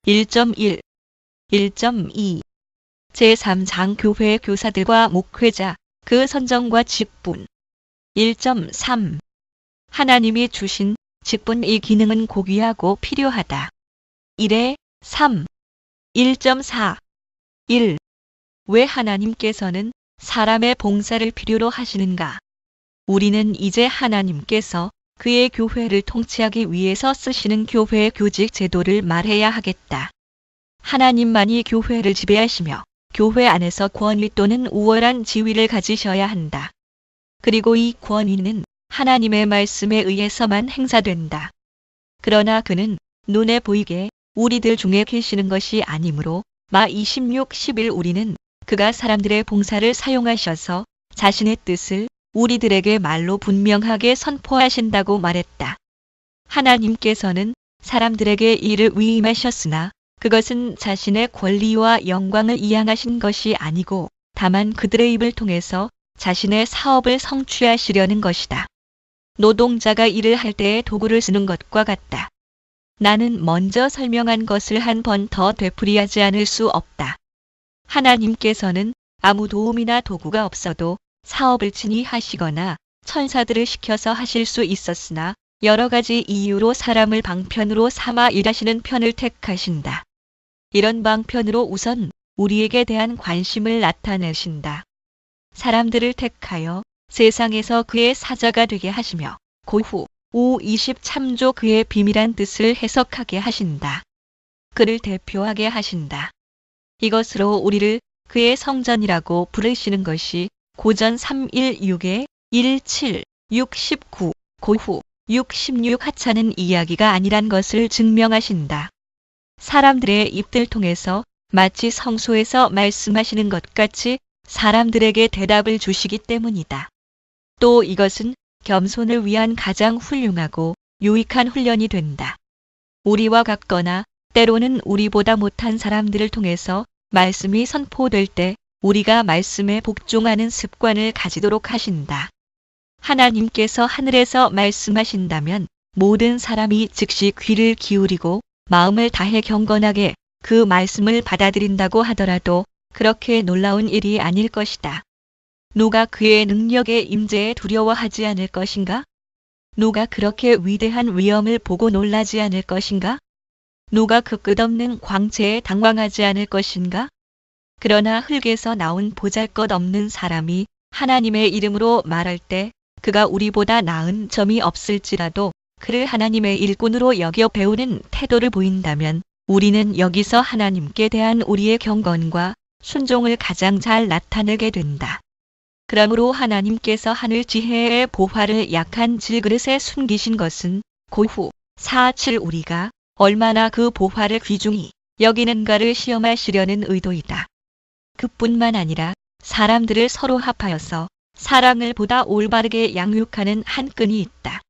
1.1, 1.2 제3장 교회 교사들과 목회자, 그 선정과 직분. 1.3 하나님이 주신 직분 이 기능은 고귀하고 필요하다. 1에 3 1.4 1. 왜 하나님께서는 사람의 봉사를 필요로 하시는가? 우리는 이제 하나님께서 그의 교회를 통치하기 위해서 쓰시는 교회의 교직 제도를 말해야 하겠다. 하나님만이 교회를 지배하시며 교회 안에서 권위 또는 우월한 지위를 가지셔야 한다. 그리고 이 권위는 하나님의 말씀에 의해서만 행사된다. 그러나 그는 눈에 보이게 우리들 중에 계시는 것이 아니므로 마 26:11 우리는 그가 사람들의 봉사를 사용하셔서 자신의 뜻을 우리들에게 말로 분명하게 선포하신다고 말했다. 하나님께서는 사람들에게 이를 위임하셨으나 그것은 자신의 권리와 영광을 이양하신 것이 아니고 다만 그들의 입을 통해서 자신의 사업을 성취하시려는 것이다. 노동자가 일을 할 때에 도구를 쓰는 것과 같다. 나는 먼저 설명한 것을 한 번 더 되풀이하지 않을 수 없다. 하나님께서는 아무 도움이나 도구가 없어도 사업을 친히 하시거나 천사들을 시켜서 하실 수 있었으나 여러 가지 이유로 사람을 방편으로 삼아 일하시는 편을 택하신다. 이런 방편으로 우선 우리에게 대한 관심을 나타내신다. 사람들을 택하여 세상에서 그의 사자가 되게 하시며 고후 23조 그의 비밀한 뜻을 해석하게 하신다. 그를 대표하게 하신다. 이것으로 우리를 그의 성전이라고 부르시는 것이 고전 3:16에 17, 69, 고후 66 하찮은 이야기가 아니란 것을 증명하신다. 사람들의 입들 통해서 마치 성소에서 말씀하시는 것 같이 사람들에게 대답을 주시기 때문이다. 또 이것은 겸손을 위한 가장 훌륭하고 유익한 훈련이 된다. 우리와 같거나 때로는 우리보다 못한 사람들을 통해서 말씀이 선포될 때 우리가 말씀에 복종하는 습관을 가지도록 하신다. 하나님께서 하늘에서 말씀하신다면 모든 사람이 즉시 귀를 기울이고 마음을 다해 경건하게 그 말씀을 받아들인다고 하더라도 그렇게 놀라운 일이 아닐 것이다. 누가 그의 능력의 임재에 두려워하지 않을 것인가? 누가 그렇게 위대한 위엄을 보고 놀라지 않을 것인가? 누가 그 끝없는 광채에 당황하지 않을 것인가? 그러나 흙에서 나온 보잘것없는 사람이 하나님의 이름으로 말할 때 그가 우리보다 나은 점이 없을지라도 그를 하나님의 일꾼으로 여겨 배우는 태도를 보인다면 우리는 여기서 하나님께 대한 우리의 경건과 순종을 가장 잘 나타내게 된다. 그러므로 하나님께서 하늘 지혜의 보화를 약한 질그릇에 숨기신 것은 고후 4:7 우리가 얼마나 그 보화를 귀중히 여기는가를 시험하시려는 의도이다. 그뿐만 아니라 사람들을 서로 합하여서 사랑을 보다 올바르게 양육하는 한 끈이 있다.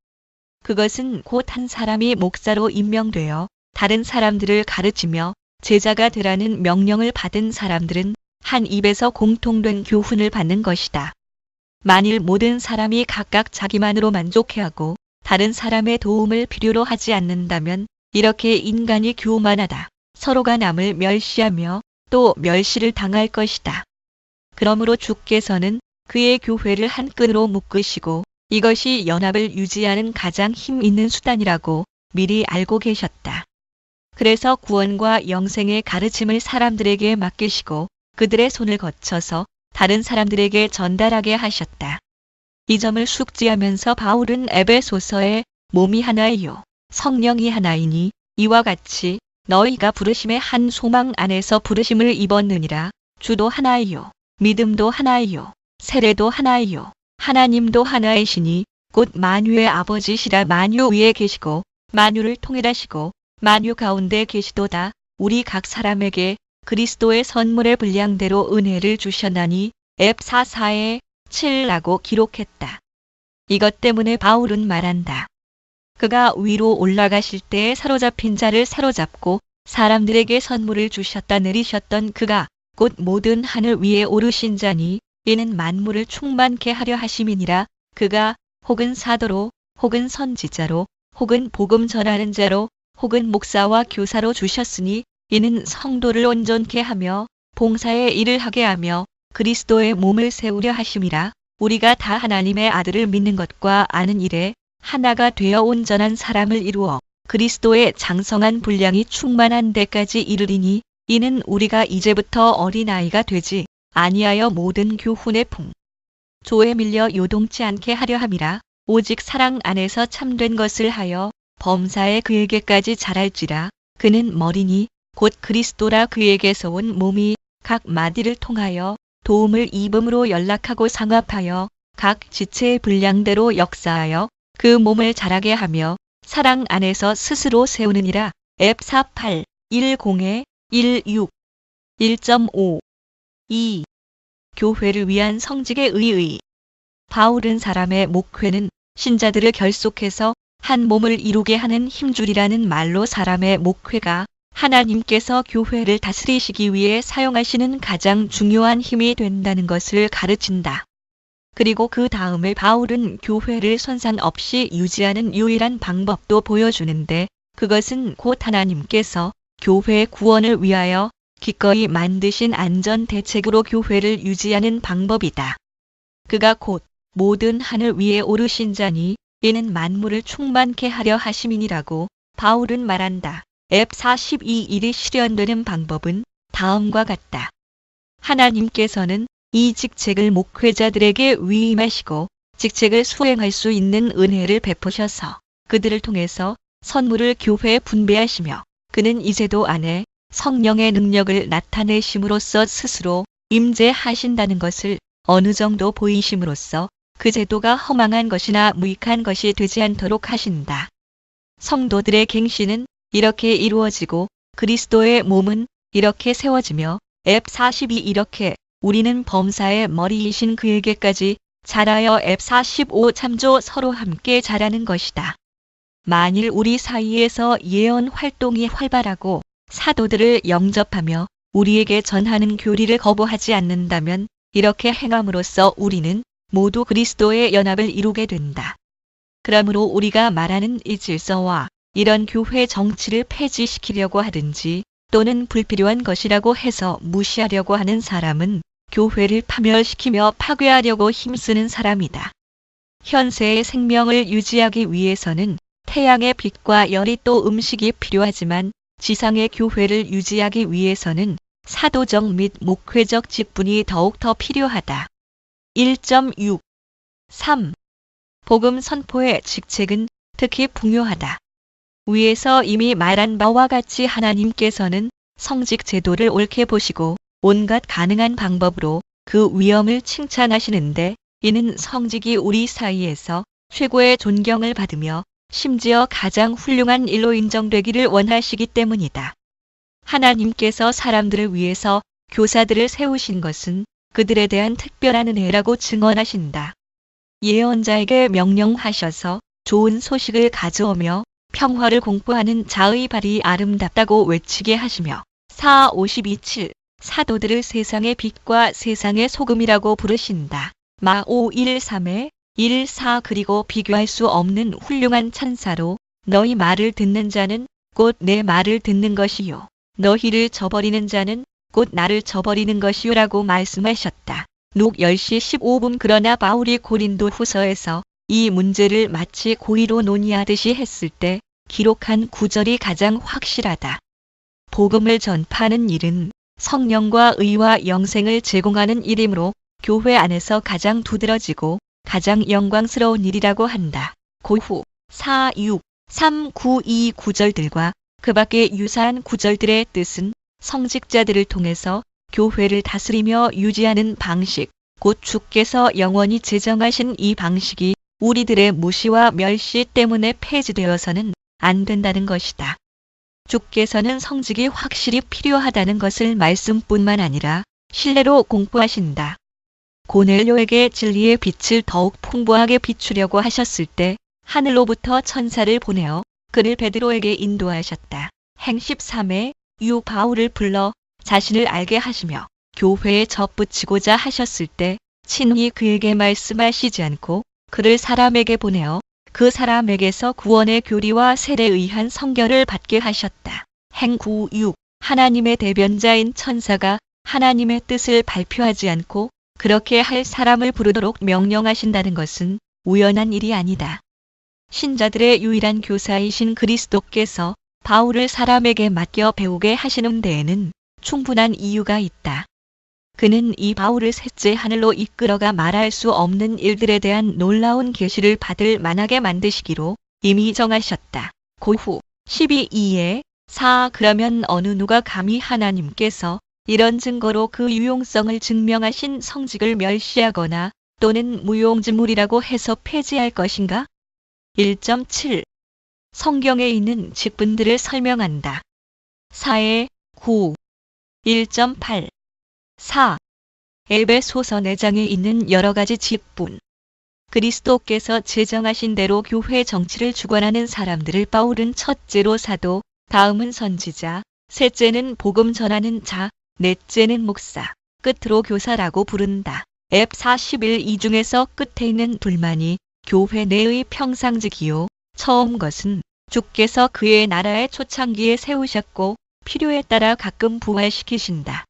그것은 곧 한 사람이 목사로 임명되어 다른 사람들을 가르치며 제자가 되라는 명령을 받은 사람들은 한 입에서 공통된 교훈을 받는 것이다. 만일 모든 사람이 각각 자기만으로 만족해하고 다른 사람의 도움을 필요로 하지 않는다면 이렇게 인간이 교만하다. 서로가 남을 멸시하며 또 멸시를 당할 것이다. 그러므로 주께서는 그의 교회를 한 끈으로 묶으시고 이것이 연합을 유지하는 가장 힘 있는 수단이라고 미리 알고 계셨다. 그래서 구원과 영생의 가르침을 사람들에게 맡기시고 그들의 손을 거쳐서 다른 사람들에게 전달하게 하셨다. 이 점을 숙지하면서 바울은 에베소서에 몸이 하나이요 성령이 하나이니 이와 같이 너희가 부르심의 한 소망 안에서 부르심을 입었느니라. 주도 하나이요 믿음도 하나이요 세례도 하나이요 하나님도 하나이시니 곧 만유의 아버지시라. 만유 위에 계시고 만유를 통일하시고 만유 가운데 계시도다. 우리 각 사람에게 그리스도의 선물의 분량대로 은혜를 주셨나니 앱44에 7라고 기록했다. 이것 때문에 바울은 말한다. 그가 위로 올라가실 때에 사로잡힌 자를 사로잡고 사람들에게 선물을 주셨다. 내리셨던 그가 곧 모든 하늘 위에 오르신 자니 이는 만물을 충만케 하려 하심이니라. 그가 혹은 사도로 혹은 선지자로 혹은 복음 전하는 자로 혹은 목사와 교사로 주셨으니 이는 성도를 온전케 하며 봉사의 일을 하게 하며 그리스도의 몸을 세우려 하심이라. 우리가 다 하나님의 아들을 믿는 것과 아는 일에 하나가 되어 온전한 사람을 이루어 그리스도의 장성한 분량이 충만한 데까지 이르리니, 이는 우리가 이제부터 어린아이가 되지 아니하여 모든 교훈의 풍조에 밀려 요동치 않게 하려 함이라. 오직 사랑 안에서 참된 것을 하여 범사에 그에게까지 자랄지라. 그는 머리니 곧 그리스도라. 그에게서 온 몸이 각 마디를 통하여 도움을 입음으로 연락하고 상합하여 각 지체의 분량대로 역사하여 그 몸을 자라게 하며 사랑 안에서 스스로 세우느니라. F48 10에 16 1.5 2. 교회를 위한 성직의 의의. 바울은 사람의 목회는 신자들을 결속해서 한 몸을 이루게 하는 힘줄이라는 말로 사람의 목회가 하나님께서 교회를 다스리시기 위해 사용하시는 가장 중요한 힘이 된다는 것을 가르친다. 그리고 그 다음에 바울은 교회를 손상 없이 유지하는 유일한 방법도 보여주는데, 그것은 곧 하나님께서 교회의 구원을 위하여 기꺼이 만드신 안전 대책으로 교회를 유지하는 방법이다. 그가 곧 모든 하늘 위에 오르신 자니 이는 만물을 충만케 하려 하심이니라고 바울은 말한다. F42 일이 실현되는 방법은 다음과 같다. 하나님께서는 이 직책을 목회자들에게 위임하시고 직책을 수행할 수 있는 은혜를 베푸셔서 그들을 통해서 선물을 교회에 분배하시며, 그는 이 제도 안에 성령의 능력을 나타내심으로써 스스로 임재하신다는 것을 어느 정도 보이심으로써 그 제도가 허망한 것이나 무익한 것이 되지 않도록 하신다. 성도들의 갱신은 이렇게 이루어지고 그리스도의 몸은 이렇게 세워지며 F42 이렇게 우리는 범사의 머리이신 그에게까지 자라여 F45 참조 서로 함께 자라는 것이다. 만일 우리 사이에서 예언 활동이 활발하고 사도들을 영접하며 우리에게 전하는 교리를 거부하지 않는다면 이렇게 행함으로써 우리는 모두 그리스도의 연합을 이루게 된다. 그러므로 우리가 말하는 이 질서와 이런 교회 정치를 폐지시키려고 하든지 또는 불필요한 것이라고 해서 무시하려고 하는 사람은 교회를 파멸시키며 파괴하려고 힘쓰는 사람이다. 현세의 생명을 유지하기 위해서는 태양의 빛과 열이 또 음식이 필요하지만 지상의 교회를 유지하기 위해서는 사도적 및 목회적 직분이 더욱더 필요하다. 1.6 3. 복음 선포의 직책은 특히 중요하다. 위에서 이미 말한 바와 같이 하나님께서는 성직 제도를 옳게 보시고 온갖 가능한 방법으로 그 위엄을 칭찬하시는데, 이는 성직이 우리 사이에서 최고의 존경을 받으며 심지어 가장 훌륭한 일로 인정되기를 원하시기 때문이다. 하나님께서 사람들을 위해서 교사들을 세우신 것은 그들에 대한 특별한 은혜라고 증언하신다. 예언자에게 명령하셔서 좋은 소식을 가져오며 평화를 공포하는 자의 발이 아름답다고 외치게 하시며 4:52-7 사도들을 세상의 빛과 세상의 소금이라고 부르신다. 마 5:1-3에 1-4 그리고 비교할 수 없는 훌륭한 천사로 너희 말을 듣는 자는 곧 내 말을 듣는 것이요 너희를 저버리는 자는 곧 나를 저버리는 것이요 라고 말씀하셨다. 룩 10시 15분. 그러나 바울이 고린도 후서에서 이 문제를 마치 고의로 논의하듯이 했을 때 기록한 구절이 가장 확실하다. 복음을 전파하는 일은 성령과 의와 영생을 제공하는 일이므로 교회 안에서 가장 두드러지고 가장 영광스러운 일이라고 한다. 고후 4, 6, 3, 9, 2 구절들과 그 밖의 유사한 구절들의 뜻은 성직자들을 통해서 교회를 다스리며 유지하는 방식, 곧 주께서 영원히 제정하신 이 방식이 우리들의 무시와 멸시 때문에 폐지되어서는 안 된다는 것이다. 주께서는 성직이 확실히 필요하다는 것을 말씀뿐만 아니라 신뢰로 공포하신다. 고넬료에게 진리의 빛을 더욱 풍부하게 비추려고 하셨을 때 하늘로부터 천사를 보내어 그를 베드로에게 인도하셨다. 행 13에 유 바울을 불러 자신을 알게 하시며 교회에 접붙이고자 하셨을 때 친히 그에게 말씀하시지 않고 그를 사람에게 보내어 그 사람에게서 구원의 교리와 세례에 의한 성결을 받게 하셨다. 행 9, 6 하나님의 대변자인 천사가 하나님의 뜻을 발표하지 않고 그렇게 할 사람을 부르도록 명령하신다는 것은 우연한 일이 아니다. 신자들의 유일한 교사이신 그리스도께서 바울을 사람에게 맡겨 배우게 하시는 데에는 충분한 이유가 있다. 그는 이 바울을 셋째 하늘로 이끌어가 말할 수 없는 일들에 대한 놀라운 계시를 받을 만하게 만드시기로 이미 정하셨다. 고후 12:2에 4 그러면 어느 누가 감히 하나님께서 이런 증거로 그 유용성을 증명하신 성직을 멸시하거나 또는 무용지물이라고 해서 폐지할 것인가? 1.7 성경에 있는 직분들을 설명한다. 4에 9 1.8 4 에베소서 4장에 있는 여러 가지 직분. 그리스도께서 제정하신 대로 교회 정치를 주관하는 사람들을 바울은 첫째로 사도, 다음은 선지자, 셋째는 복음 전하는 자, 넷째는 목사, 끝으로 교사라고 부른다. F41 이 중에서 끝에 있는 둘만이 교회 내의 평상직이요. 처음 것은 주께서 그의 나라의 초창기에 세우셨고 필요에 따라 가끔 부활시키신다.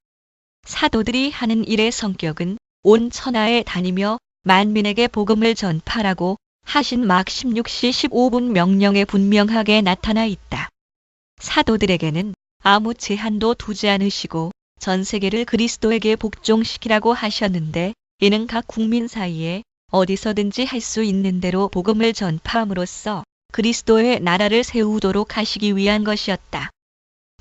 사도들이 하는 일의 성격은 온 천하에 다니며 만민에게 복음을 전파라고 하신 막 16시 15분 명령에 분명하게 나타나 있다. 사도들에게는 아무 제한도 두지 않으시고 전 세계를 그리스도에게 복종시키라고 하셨는데 이는 각 국민 사이에 어디서든지 할 수 있는 대로 복음을 전파함으로써 그리스도의 나라를 세우도록 하시기 위한 것이었다.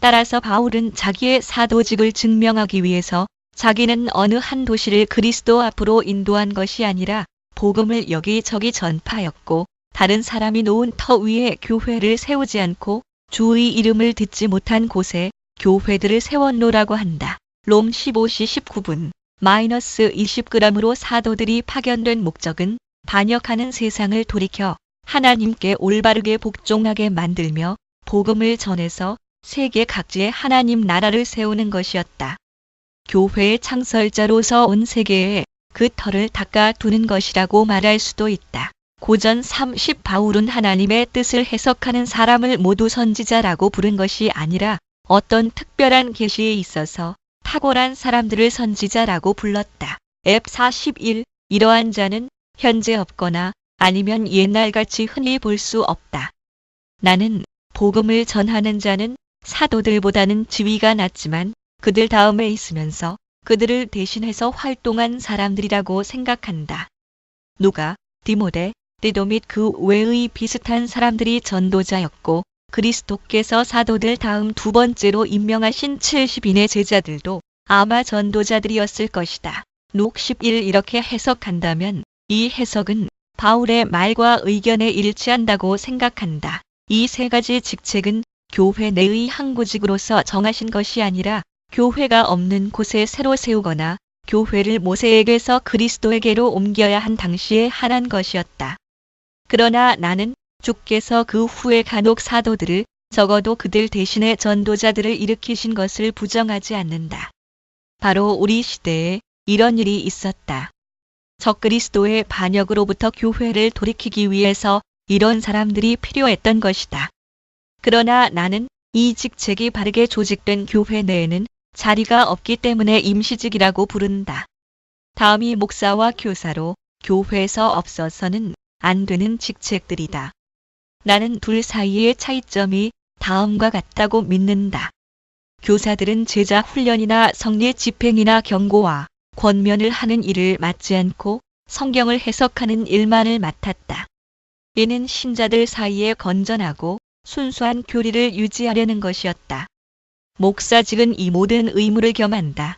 따라서 바울은 자기의 사도직을 증명하기 위해서 자기는 어느 한 도시를 그리스도 앞으로 인도한 것이 아니라 복음을 여기저기 전파하였고 다른 사람이 놓은 터 위에 교회를 세우지 않고 주의 이름을 듣지 못한 곳에 교회들을 세웠노라고 한다. 롬 15시 19분 -20g으로 사도들이 파견된 목적은 반역하는 세상을 돌이켜 하나님께 올바르게 복종하게 만들며 복음을 전해서 세계 각지에 하나님 나라를 세우는 것이었다. 교회의 창설자로서 온 세계에 그 터를 닦아두는 것이라고 말할 수도 있다. 고전 30 바울은 하나님의 뜻을 해석하는 사람을 모두 선지자라고 부른 것이 아니라 어떤 특별한 계시에 있어서 탁월한 사람들을 선지자라고 불렀다. F41 이러한 자는 현재 없거나 아니면 옛날같이 흔히 볼 수 없다. 나는 복음을 전하는 자는 사도들보다는 지위가 낮지만 그들 다음에 있으면서 그들을 대신해서 활동한 사람들이라고 생각한다. 누가, 디모데, 디도 및 그 외의 비슷한 사람들이 전도자였고 그리스도께서 사도들 다음 두 번째로 임명하신 70인의 제자들도 아마 전도자들이었을 것이다. 룩 11 이렇게 해석한다면 이 해석은 바울의 말과 의견에 일치한다고 생각한다. 이 세 가지 직책은 교회 내의 항구직으로서 정하신 것이 아니라 교회가 없는 곳에 새로 세우거나 교회를 모세에게서 그리스도에게로 옮겨야 한 당시에 하란 것이었다. 그러나 나는 주께서 그 후에 간혹 사도들을 적어도 그들 대신에 전도자들을 일으키신 것을 부정하지 않는다. 바로 우리 시대에 이런 일이 있었다. 적그리스도의 반역으로부터 교회를 돌이키기 위해서 이런 사람들이 필요했던 것이다. 그러나 나는 이 직책이 바르게 조직된 교회 내에는 자리가 없기 때문에 임시직이라고 부른다. 다음이 목사와 교사로 교회에서 없어서는 안 되는 직책들이다. 나는 둘 사이의 차이점이 다음과 같다고 믿는다. 교사들은 제자 훈련이나 성례 집행이나 경고와 권면을 하는 일을 맡지 않고 성경을 해석하는 일만을 맡았다. 이는 신자들 사이에 건전하고 순수한 교리를 유지하려는 것이었다. 목사직은 이 모든 의무를 겸한다.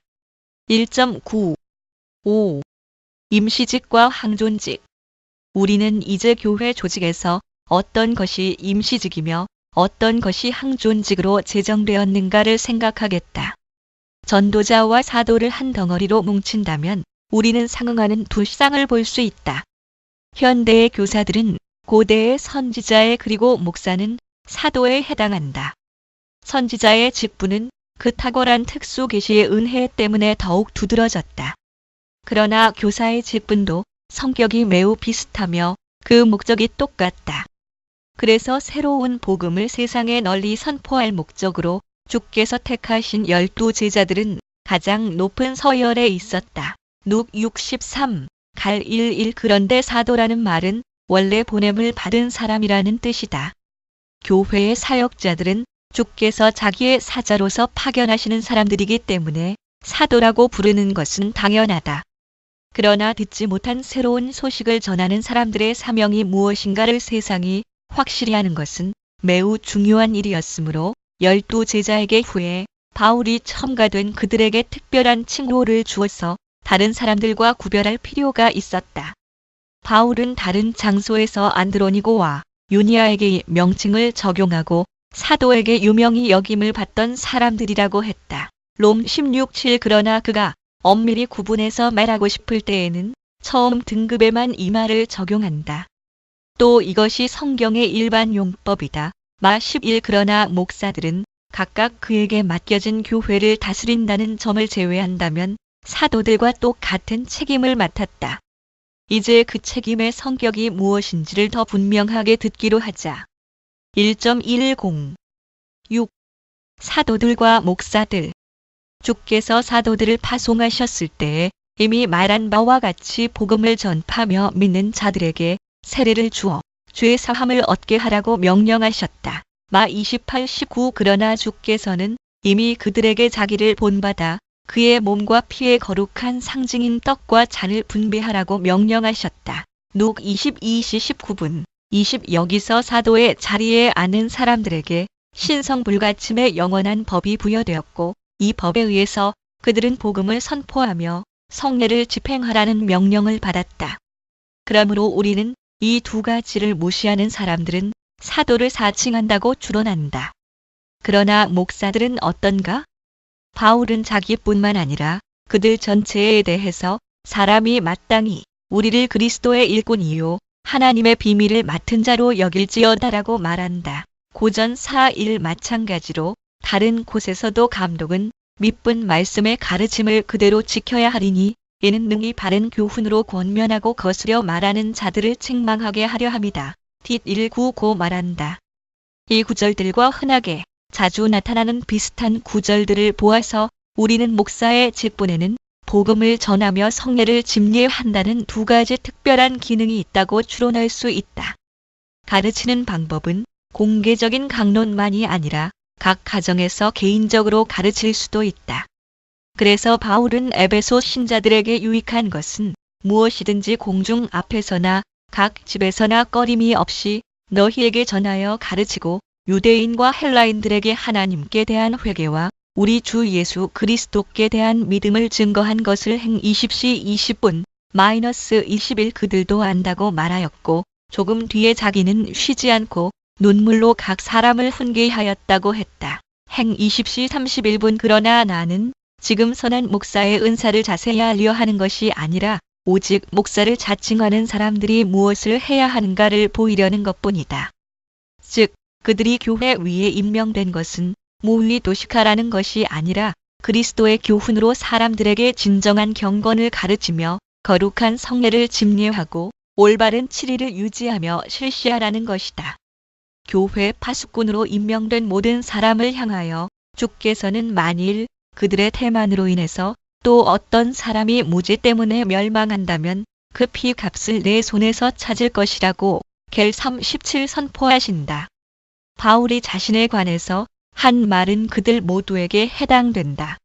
1.9 5. 임시직과 항존직. 우리는 이제 교회 조직에서 어떤 것이 임시직이며 어떤 것이 항존직으로 제정되었는가를 생각하겠다. 전도자와 사도를 한 덩어리로 뭉친다면 우리는 상응하는 두 쌍을 볼 수 있다. 현대의 교사들은 고대의 선지자에 그리고 목사는 사도에 해당한다. 선지자의 직분은 그 탁월한 특수 계시의 은혜 때문에 더욱 두드러졌다. 그러나 교사의 직분도 성격이 매우 비슷하며 그 목적이 똑같다. 그래서 새로운 복음을 세상에 널리 선포할 목적으로 주께서 택하신 12 제자들은 가장 높은 서열에 있었다. 눅 63, 갈 11. 그런데 사도라는 말은 원래 보냄을 받은 사람이라는 뜻이다. 교회의 사역자들은 주께서 자기의 사자로서 파견하시는 사람들이기 때문에 사도라고 부르는 것은 당연하다. 그러나 듣지 못한 새로운 소식을 전하는 사람들의 사명이 무엇인가를 세상이 확실히 아는 것은 매우 중요한 일이었으므로 12 제자에게 후에 바울이 첨가된 그들에게 특별한 칭호를 주어서 다른 사람들과 구별할 필요가 있었다. 바울은 다른 장소에서 안드로니고와 유니아에게 명칭을 적용하고 사도에게 유명히 여김을 받던 사람들이라고 했다. 롬 16:7. 그러나 그가 엄밀히 구분해서 말하고 싶을 때에는 처음 등급에만 이 말을 적용한다. 또 이것이 성경의 일반 용법이다. 마 11. 그러나 목사들은 각각 그에게 맡겨진 교회를 다스린다는 점을 제외한다면 사도들과 똑같은 책임을 맡았다. 이제 그 책임의 성격이 무엇인지를 더 분명하게 듣기로 하자. 1.10 6. 사도들과 목사들. 주께서 사도들을 파송하셨을 때에 이미 말한 바와 같이 복음을 전파하며 믿는 자들에게 세례를 주어 죄 사함을 얻게 하라고 명령하셨다. 마 28:19. 그러나 주께서는 이미 그들에게 자기를 본받아 그의 몸과 피의 거룩한 상징인 떡과 잔을 분배하라고 명령하셨다. 눅 22:19. 20. 여기서 사도의 자리에 앉은 사람들에게 신성불가침의 영원한 법이 부여되었고 이 법에 의해서 그들은 복음을 선포하며 성례를 집행하라는 명령을 받았다. 그러므로 우리는 이 두 가지를 무시하는 사람들은 사도를 사칭한다고 추론한다. 그러나 목사들은 어떤가? 바울은 자기뿐만 아니라 그들 전체에 대해서 사람이 마땅히 우리를 그리스도의 일꾼이요 하나님의 비밀을 맡은 자로 여길지어다라고 말한다. 고전 4:1. 마찬가지로 다른 곳에서도 감독은 믿은 말씀의 가르침을 그대로 지켜야 하리니 이는 능히 바른 교훈으로 권면하고 거스려 말하는 자들을 책망하게 하려 함이다. 뒷 199 말한다. 이 구절들과 흔하게 자주 나타나는 비슷한 구절들을 보아서 우리는 목사의 직분에는 복음을 전하며 성례를 집례한다는 두 가지 특별한 기능이 있다고 추론할 수 있다. 가르치는 방법은 공개적인 강론만이 아니라 각 가정에서 개인적으로 가르칠 수도 있다. 그래서 바울은 에베소 신자들에게 유익한 것은 무엇이든지 공중 앞에서나 각 집에서나 꺼림이 없이 너희에게 전하여 가르치고 유대인과 헬라인들에게 하나님께 대한 회개와 우리 주 예수 그리스도께 대한 믿음을 증거한 것을 행 20시 20분 -21 그들도 안다고 말하였고 조금 뒤에 자기는 쉬지 않고 눈물로 각 사람을 훈계하였다고 했다. 행 20시 31분 그러나 나는 지금 선한 목사의 은사를 자세히 알려 하는 것이 아니라 오직 목사를 자칭하는 사람들이 무엇을 해야 하는가를 보이려는 것뿐이다. 즉 그들이 교회 위에 임명된 것은 무의도식하라는 것이 아니라 그리스도의 교훈으로 사람들에게 진정한 경건을 가르치며 거룩한 성례를 집례하고 올바른 치리를 유지하며 실시하라는 것이다. 교회 파수꾼으로 임명된 모든 사람을 향하여 주께서는 만일 그들의 태만으로 인해서 또 어떤 사람이 무죄 때문에 멸망한다면 그 피값을 내 손에서 찾을 것이라고 겔 3:17 선포하신다. 바울이 자신에 관해서 한 말은 그들 모두에게 해당된다.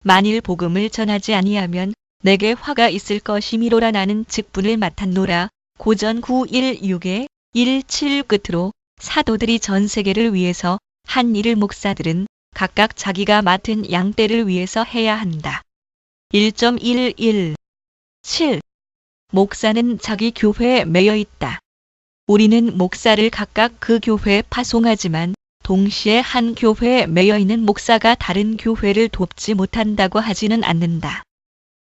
만일 복음을 전하지 아니하면 내게 화가 있을 것이미로라 나는 직분을 맡았노라. 고전 9:16에 1:7 끝으로 사도들이 전 세계를 위해서 한 일을 목사들은 각각 자기가 맡은 양떼를 위해서 해야 한다. 1.11 7. 목사는 자기 교회에 매여 있다. 우리는 목사를 각각 그 교회에 파송하지만 동시에 한 교회에 매여 있는 목사가 다른 교회를 돕지 못한다고 하지는 않는다.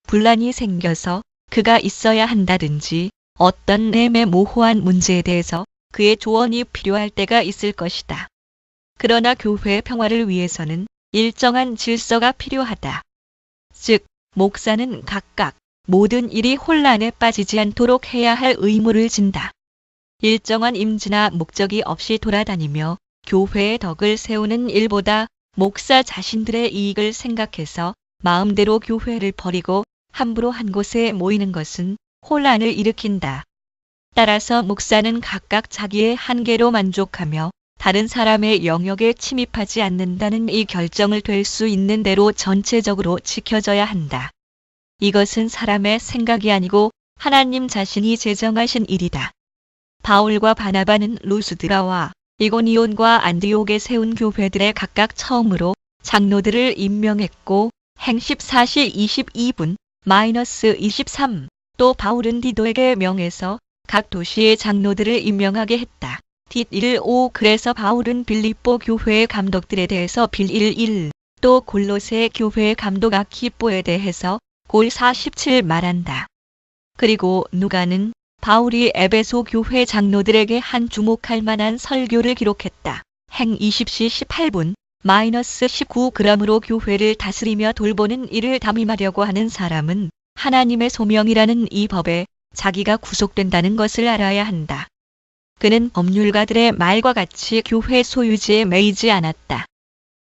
분란이 생겨서 그가 있어야 한다든지 어떤 애매모호한 문제에 대해서 그의 조언이 필요할 때가 있을 것이다. 그러나 교회의 평화를 위해서는 일정한 질서가 필요하다. 즉, 목사는 각각 모든 일이 혼란에 빠지지 않도록 해야 할 의무를 진다. 일정한 임무나 목적이 없이 돌아다니며 교회의 덕을 세우는 일보다 목사 자신들의 이익을 생각해서 마음대로 교회를 버리고 함부로 한 곳에 모이는 것은 혼란을 일으킨다. 따라서 목사는 각각 자기의 한계로 만족하며 다른 사람의 영역에 침입하지 않는다는 이 결정을 될 수 있는 대로 전체적으로 지켜져야 한다. 이것은 사람의 생각이 아니고 하나님 자신이 제정하신 일이다. 바울과 바나바는 루스드라와 이고니온과 안디옥에 세운 교회들에 각각 처음으로 장로들을 임명했고 행 14시 22분-23 또 바울은 디도에게 명해서 각 도시의 장로들을 임명하게 했다. 뒷1-5 그래서 바울은 빌립보 교회의 감독들에 대해서 빌1-1 또 골로새 교회의 감독 아키뽀에 대해서 골47 말한다. 그리고 누가는 바울이 에베소 교회 장로들에게 한 주목할 만한 설교를 기록했다. 행 20시 18분-19g으로 교회를 다스리며 돌보는 일을 담임하려고 하는 사람은 하나님의 소명이라는 이 법에 자기가 구속된다는 것을 알아야 한다. 그는 법률가들의 말과 같이 교회 소유지에 매이지 않았다.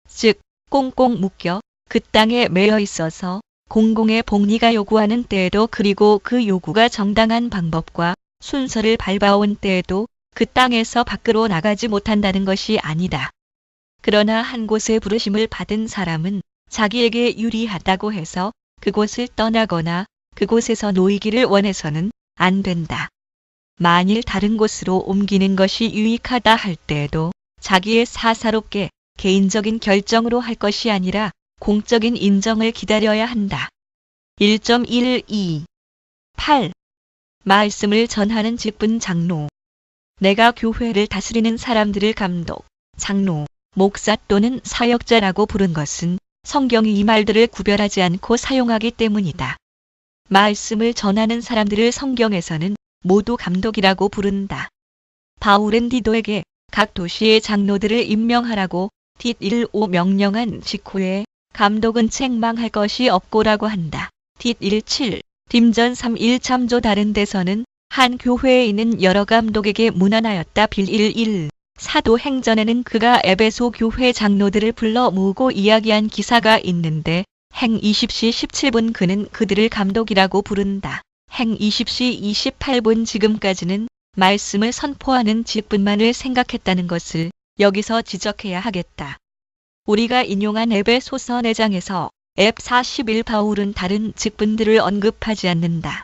즉, 꽁꽁 묶여 그 땅에 매여 있어서 공공의 복리가 요구하는 때에도 그리고 그 요구가 정당한 방법과 순서를 밟아온 때에도 그 땅에서 밖으로 나가지 못한다는 것이 아니다. 그러나 한 곳에 부르심을 받은 사람은 자기에게 유리하다고 해서 그곳을 떠나거나 그곳에서 놓이기를 원해서는 안 된다. 만일 다른 곳으로 옮기는 것이 유익하다 할 때에도 자기의 사사롭게 개인적인 결정으로 할 것이 아니라 공적인 인정을 기다려야 한다. 1.12 8. 말씀을 전하는 직분 장로. 내가 교회를 다스리는 사람들을 감독, 장로, 목사 또는 사역자라고 부른 것은 성경이 이 말들을 구별하지 않고 사용하기 때문이다. 말씀을 전하는 사람들을 성경에서는 모두 감독이라고 부른다. 바울은 디도에게 각 도시의 장로들을 임명하라고 뒷1-5 명령한 직후에 감독은 책망할 것이 없고라고 한다. 뒷1-7 딤전 3-1참조 다른 데서는 한 교회에 있는 여러 감독에게 문안하였다. 빌1-1 사도행전에는 그가 에베소 교회 장로들을 불러 모으고 이야기한 기사가 있는데 행 20시 17분 그는 그들을 감독이라고 부른다. 행 20시 28분 지금까지는 말씀을 선포하는 직분만을 생각했다는 것을 여기서 지적해야 하겠다. 우리가 인용한 에베소서 4장에서 앱 41 바울은 다른 직분들을 언급하지 않는다.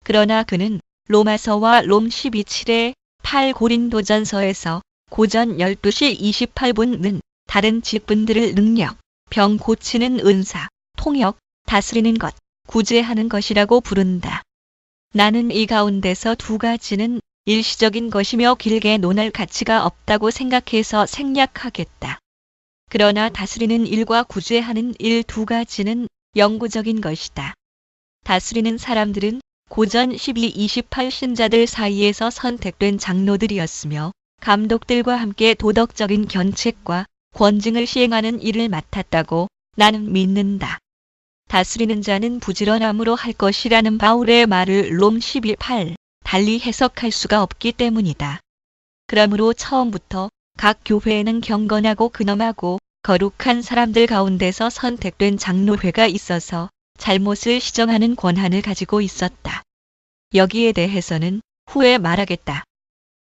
그러나 그는 로마서와 롬 12-7의 8 고린도전서에서 고전 12시 28분은 다른 직분들을 능력, 병 고치는 은사, 통역, 다스리는 것, 구제하는 것이라고 부른다. 나는 이 가운데서 두 가지는 일시적인 것이며 길게 논할 가치가 없다고 생각해서 생략하겠다. 그러나 다스리는 일과 구제하는 일 두 가지는 영구적인 것이다. 다스리는 사람들은 고전 12-28 신자들 사이에서 선택된 장로들이었으며 감독들과 함께 도덕적인 견책과 권징을 시행하는 일을 맡았다고 나는 믿는다. 다스리는 자는 부지런함으로 할 것이라는 바울의 말을 롬 12:8 달리 해석할 수가 없기 때문이다. 그러므로 처음부터 각 교회에는 경건하고 근엄하고 거룩한 사람들 가운데서 선택된 장로회가 있어서 잘못을 시정하는 권한을 가지고 있었다. 여기에 대해서는 후에 말하겠다.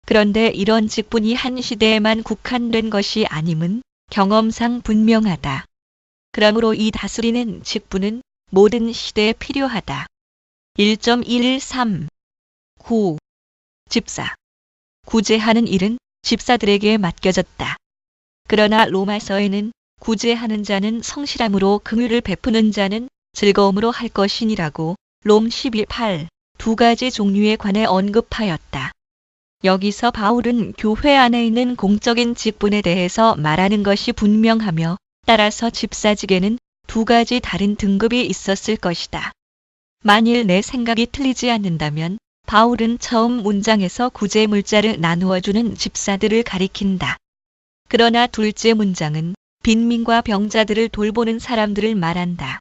그런데 이런 직분이 한 시대에만 국한된 것이 아님은 경험상 분명하다. 그러므로 이 다스리는 직분은 모든 시대에 필요하다. 1.13 9. 집사. 구제하는 일은 집사들에게 맡겨졌다. 그러나 로마서에는 구제하는 자는 성실함으로 긍휼을 베푸는 자는 즐거움으로 할 것이니라고 롬 12:8 두 가지 종류에 관해 언급하였다. 여기서 바울은 교회 안에 있는 공적인 직분에 대해서 말하는 것이 분명하며 따라서 집사직에는 두 가지 다른 등급이 있었을 것이다. 만일 내 생각이 틀리지 않는다면 바울은 처음 문장에서 구제 물자를 나누어주는 집사들을 가리킨다. 그러나 둘째 문장은 빈민과 병자들을 돌보는 사람들을 말한다.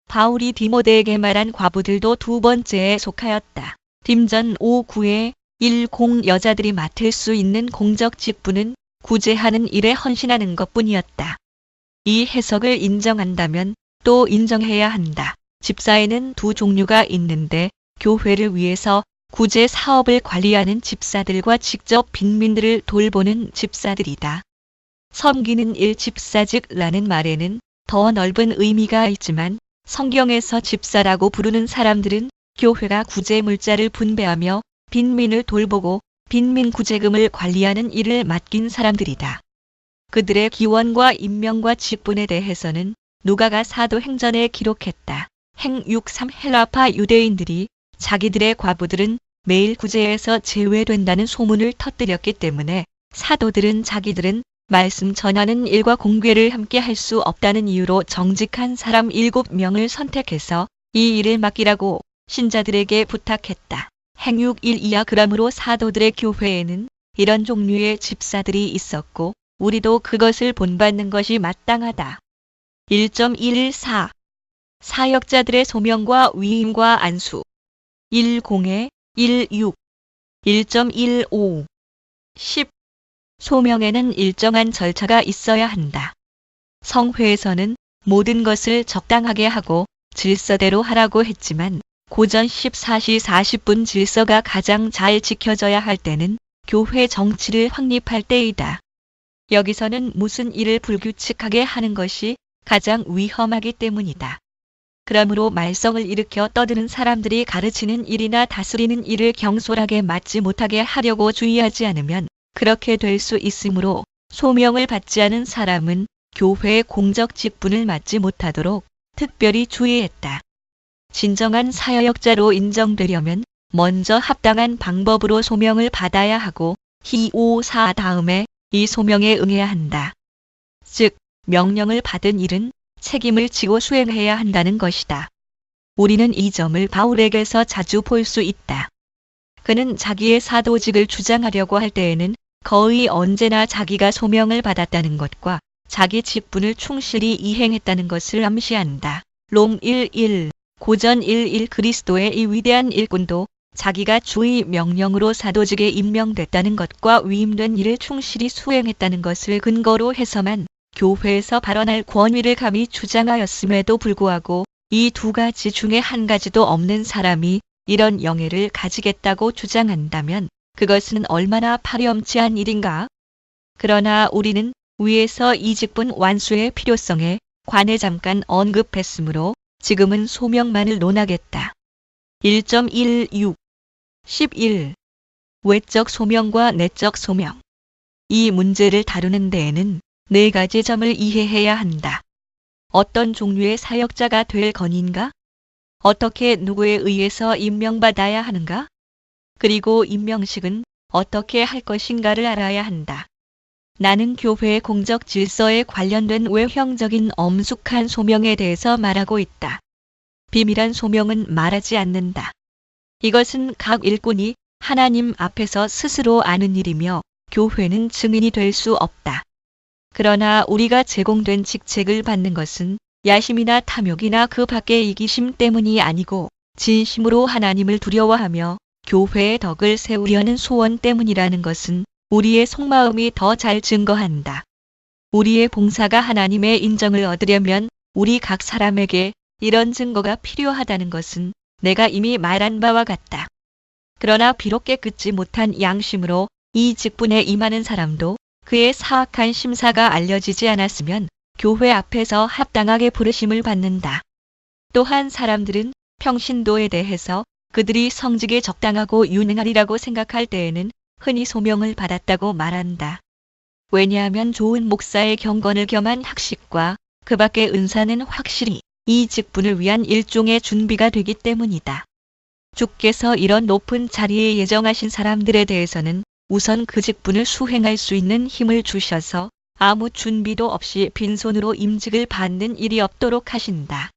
바울이 디모데에게 말한 과부들도 두 번째에 속하였다. 딤전 5:9에 10 여자들이 맡을 수 있는 공적 직분은 구제하는 일에 헌신하는 것뿐이었다. 이 해석을 인정한다면 또 인정해야 한다. 집사에는 두 종류가 있는데 교회를 위해서 구제 사업을 관리하는 집사들과 직접 빈민들을 돌보는 집사들이다. 섬기는 일 집사직라는 말에는 더 넓은 의미가 있지만 성경에서 집사라고 부르는 사람들은 교회가 구제 물자를 분배하며 빈민을 돌보고 빈민 구제금을 관리하는 일을 맡긴 사람들이다. 그들의 기원과 임명과 직분에 대해서는 누가가 사도행전에 기록했다. 행6:3 헬라파 유대인들이 자기들의 과부들은 매일 구제에서 제외된다는 소문을 터뜨렸기 때문에 사도들은 자기들은 말씀 전하는 일과 공궤를 함께 할 수 없다는 이유로 정직한 사람 7명을 선택해서 이 일을 맡기라고 신자들에게 부탁했다. 행6:1 그러므로 사도들의 교회에는 이런 종류의 집사들이 있었고 우리도 그것을 본받는 것이 마땅하다. 1.14 사역자들의 소명과 위임과 안수 10-16 1.15 10 소명에는 일정한 절차가 있어야 한다. 성회에서는 모든 것을 적당하게 하고 질서대로 하라고 했지만 고전 14시 40분 질서가 가장 잘 지켜져야 할 때는 교회 정치를 확립할 때이다. 여기서는 무슨 일을 불규칙하게 하는 것이 가장 위험하기 때문이다. 그러므로 말썽을 일으켜 떠드는 사람들이 가르치는 일이나 다스리는 일을 경솔하게 맡지 못하게 하려고 주의하지 않으면 그렇게 될 수 있으므로 소명을 받지 않은 사람은 교회의 공적 직분을 맡지 못하도록 특별히 주의했다. 진정한 사역자로 인정되려면 먼저 합당한 방법으로 소명을 받아야 하고 히오사 다음에 이 소명에 응해야 한다. 즉, 명령을 받은 일은 책임을 지고 수행해야 한다는 것이다. 우리는 이 점을 바울에게서 자주 볼 수 있다. 그는 자기의 사도직을 주장하려고 할 때에는 거의 언제나 자기가 소명을 받았다는 것과 자기 직분을 충실히 이행했다는 것을 암시한다. 롬 1:1 고전 1:1 그리스도의 이 위대한 일꾼도 자기가 주의 명령으로 사도직에 임명됐다는 것과 위임된 일을 충실히 수행했다는 것을 근거로 해서만 교회에서 발언할 권위를 감히 주장하였음에도 불구하고 이 두 가지 중에 한 가지도 없는 사람이 이런 영예를 가지겠다고 주장한다면 그것은 얼마나 파렴치한 일인가? 그러나 우리는 위에서 이 직분 완수의 필요성에 관해 잠깐 언급했으므로 지금은 소명만을 논하겠다. 1.16 11 외적 소명과 내적 소명 이 문제를 다루는 데에는 네 가지 점을 이해해야 한다. 어떤 종류의 사역자가 될 건인가? 어떻게 누구에 의해서 임명받아야 하는가? 그리고 임명식은 어떻게 할 것인가를 알아야 한다. 나는 교회의 공적 질서에 관련된 외형적인 엄숙한 소명에 대해서 말하고 있다. 비밀한 소명은 말하지 않는다. 이것은 각 일꾼이 하나님 앞에서 스스로 아는 일이며 교회는 증인이 될 수 없다. 그러나 우리가 제공된 직책을 받는 것은 야심이나 탐욕이나 그 밖의 이기심 때문이 아니고 진심으로 하나님을 두려워하며 교회의 덕을 세우려는 소원 때문이라는 것은 우리의 속마음이 더 잘 증거한다. 우리의 봉사가 하나님의 인정을 얻으려면 우리 각 사람에게 이런 증거가 필요하다는 것은 내가 이미 말한 바와 같다. 그러나 비록 깨끗지 못한 양심으로 이 직분에 임하는 사람도 그의 사악한 심사가 알려지지 않았으면 교회 앞에서 합당하게 부르심을 받는다. 또한 사람들은 평신도에 대해서 그들이 성직에 적당하고 유능하리라고 생각할 때에는 흔히 소명을 받았다고 말한다. 왜냐하면 좋은 목사의 경건을 겸한 학식과 그 밖의 은사는 확실히 이 직분을 위한 일종의 준비가 되기 때문이다. 주께서 이런 높은 자리에 예정하신 사람들에 대해서는 우선 그 직분을 수행할 수 있는 힘을 주셔서 아무 준비도 없이 빈손으로 임직을 받는 일이 없도록 하신다.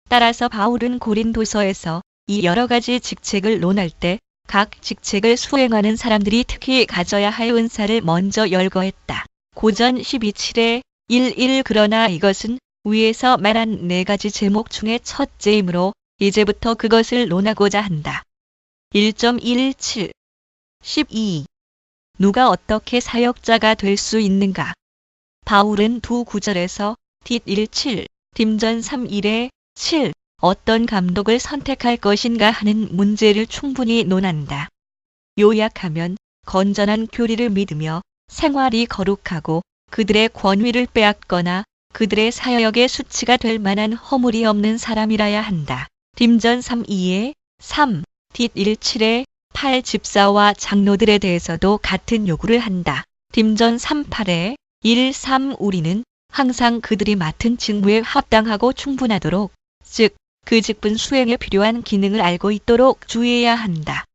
따라서 바울은 고린도서에서 이 여러 가지 직책을 논할 때 각 직책을 수행하는 사람들이 특히 가져야 할 은사를 먼저 열거했다. 고전 12:7에 1:1 그러나 이것은 위에서 말한 네 가지 제목 중에 첫째이므로 이제부터 그것을 논하고자 한다. 1.17 12 누가 어떻게 사역자가 될 수 있는가? 바울은 두 구절에서 뒷17 딤전 3일에 7 어떤 감독을 선택할 것인가 하는 문제를 충분히 논한다. 요약하면 건전한 교리를 믿으며 생활이 거룩하고 그들의 권위를 빼앗거나 그들의 사역의 수치가 될 만한 허물이 없는 사람이라야 한다. 딤전 3.2에 3 뒷17에 8 집사와 장로들에 대해서도 같은 요구를 한다. 딤전 3.8에 1-3 우리는 항상 그들이 맡은 직무에 합당하고 충분하도록, 즉 그 직분 수행에 필요한 기능을 알고 있도록 주의해야 한다.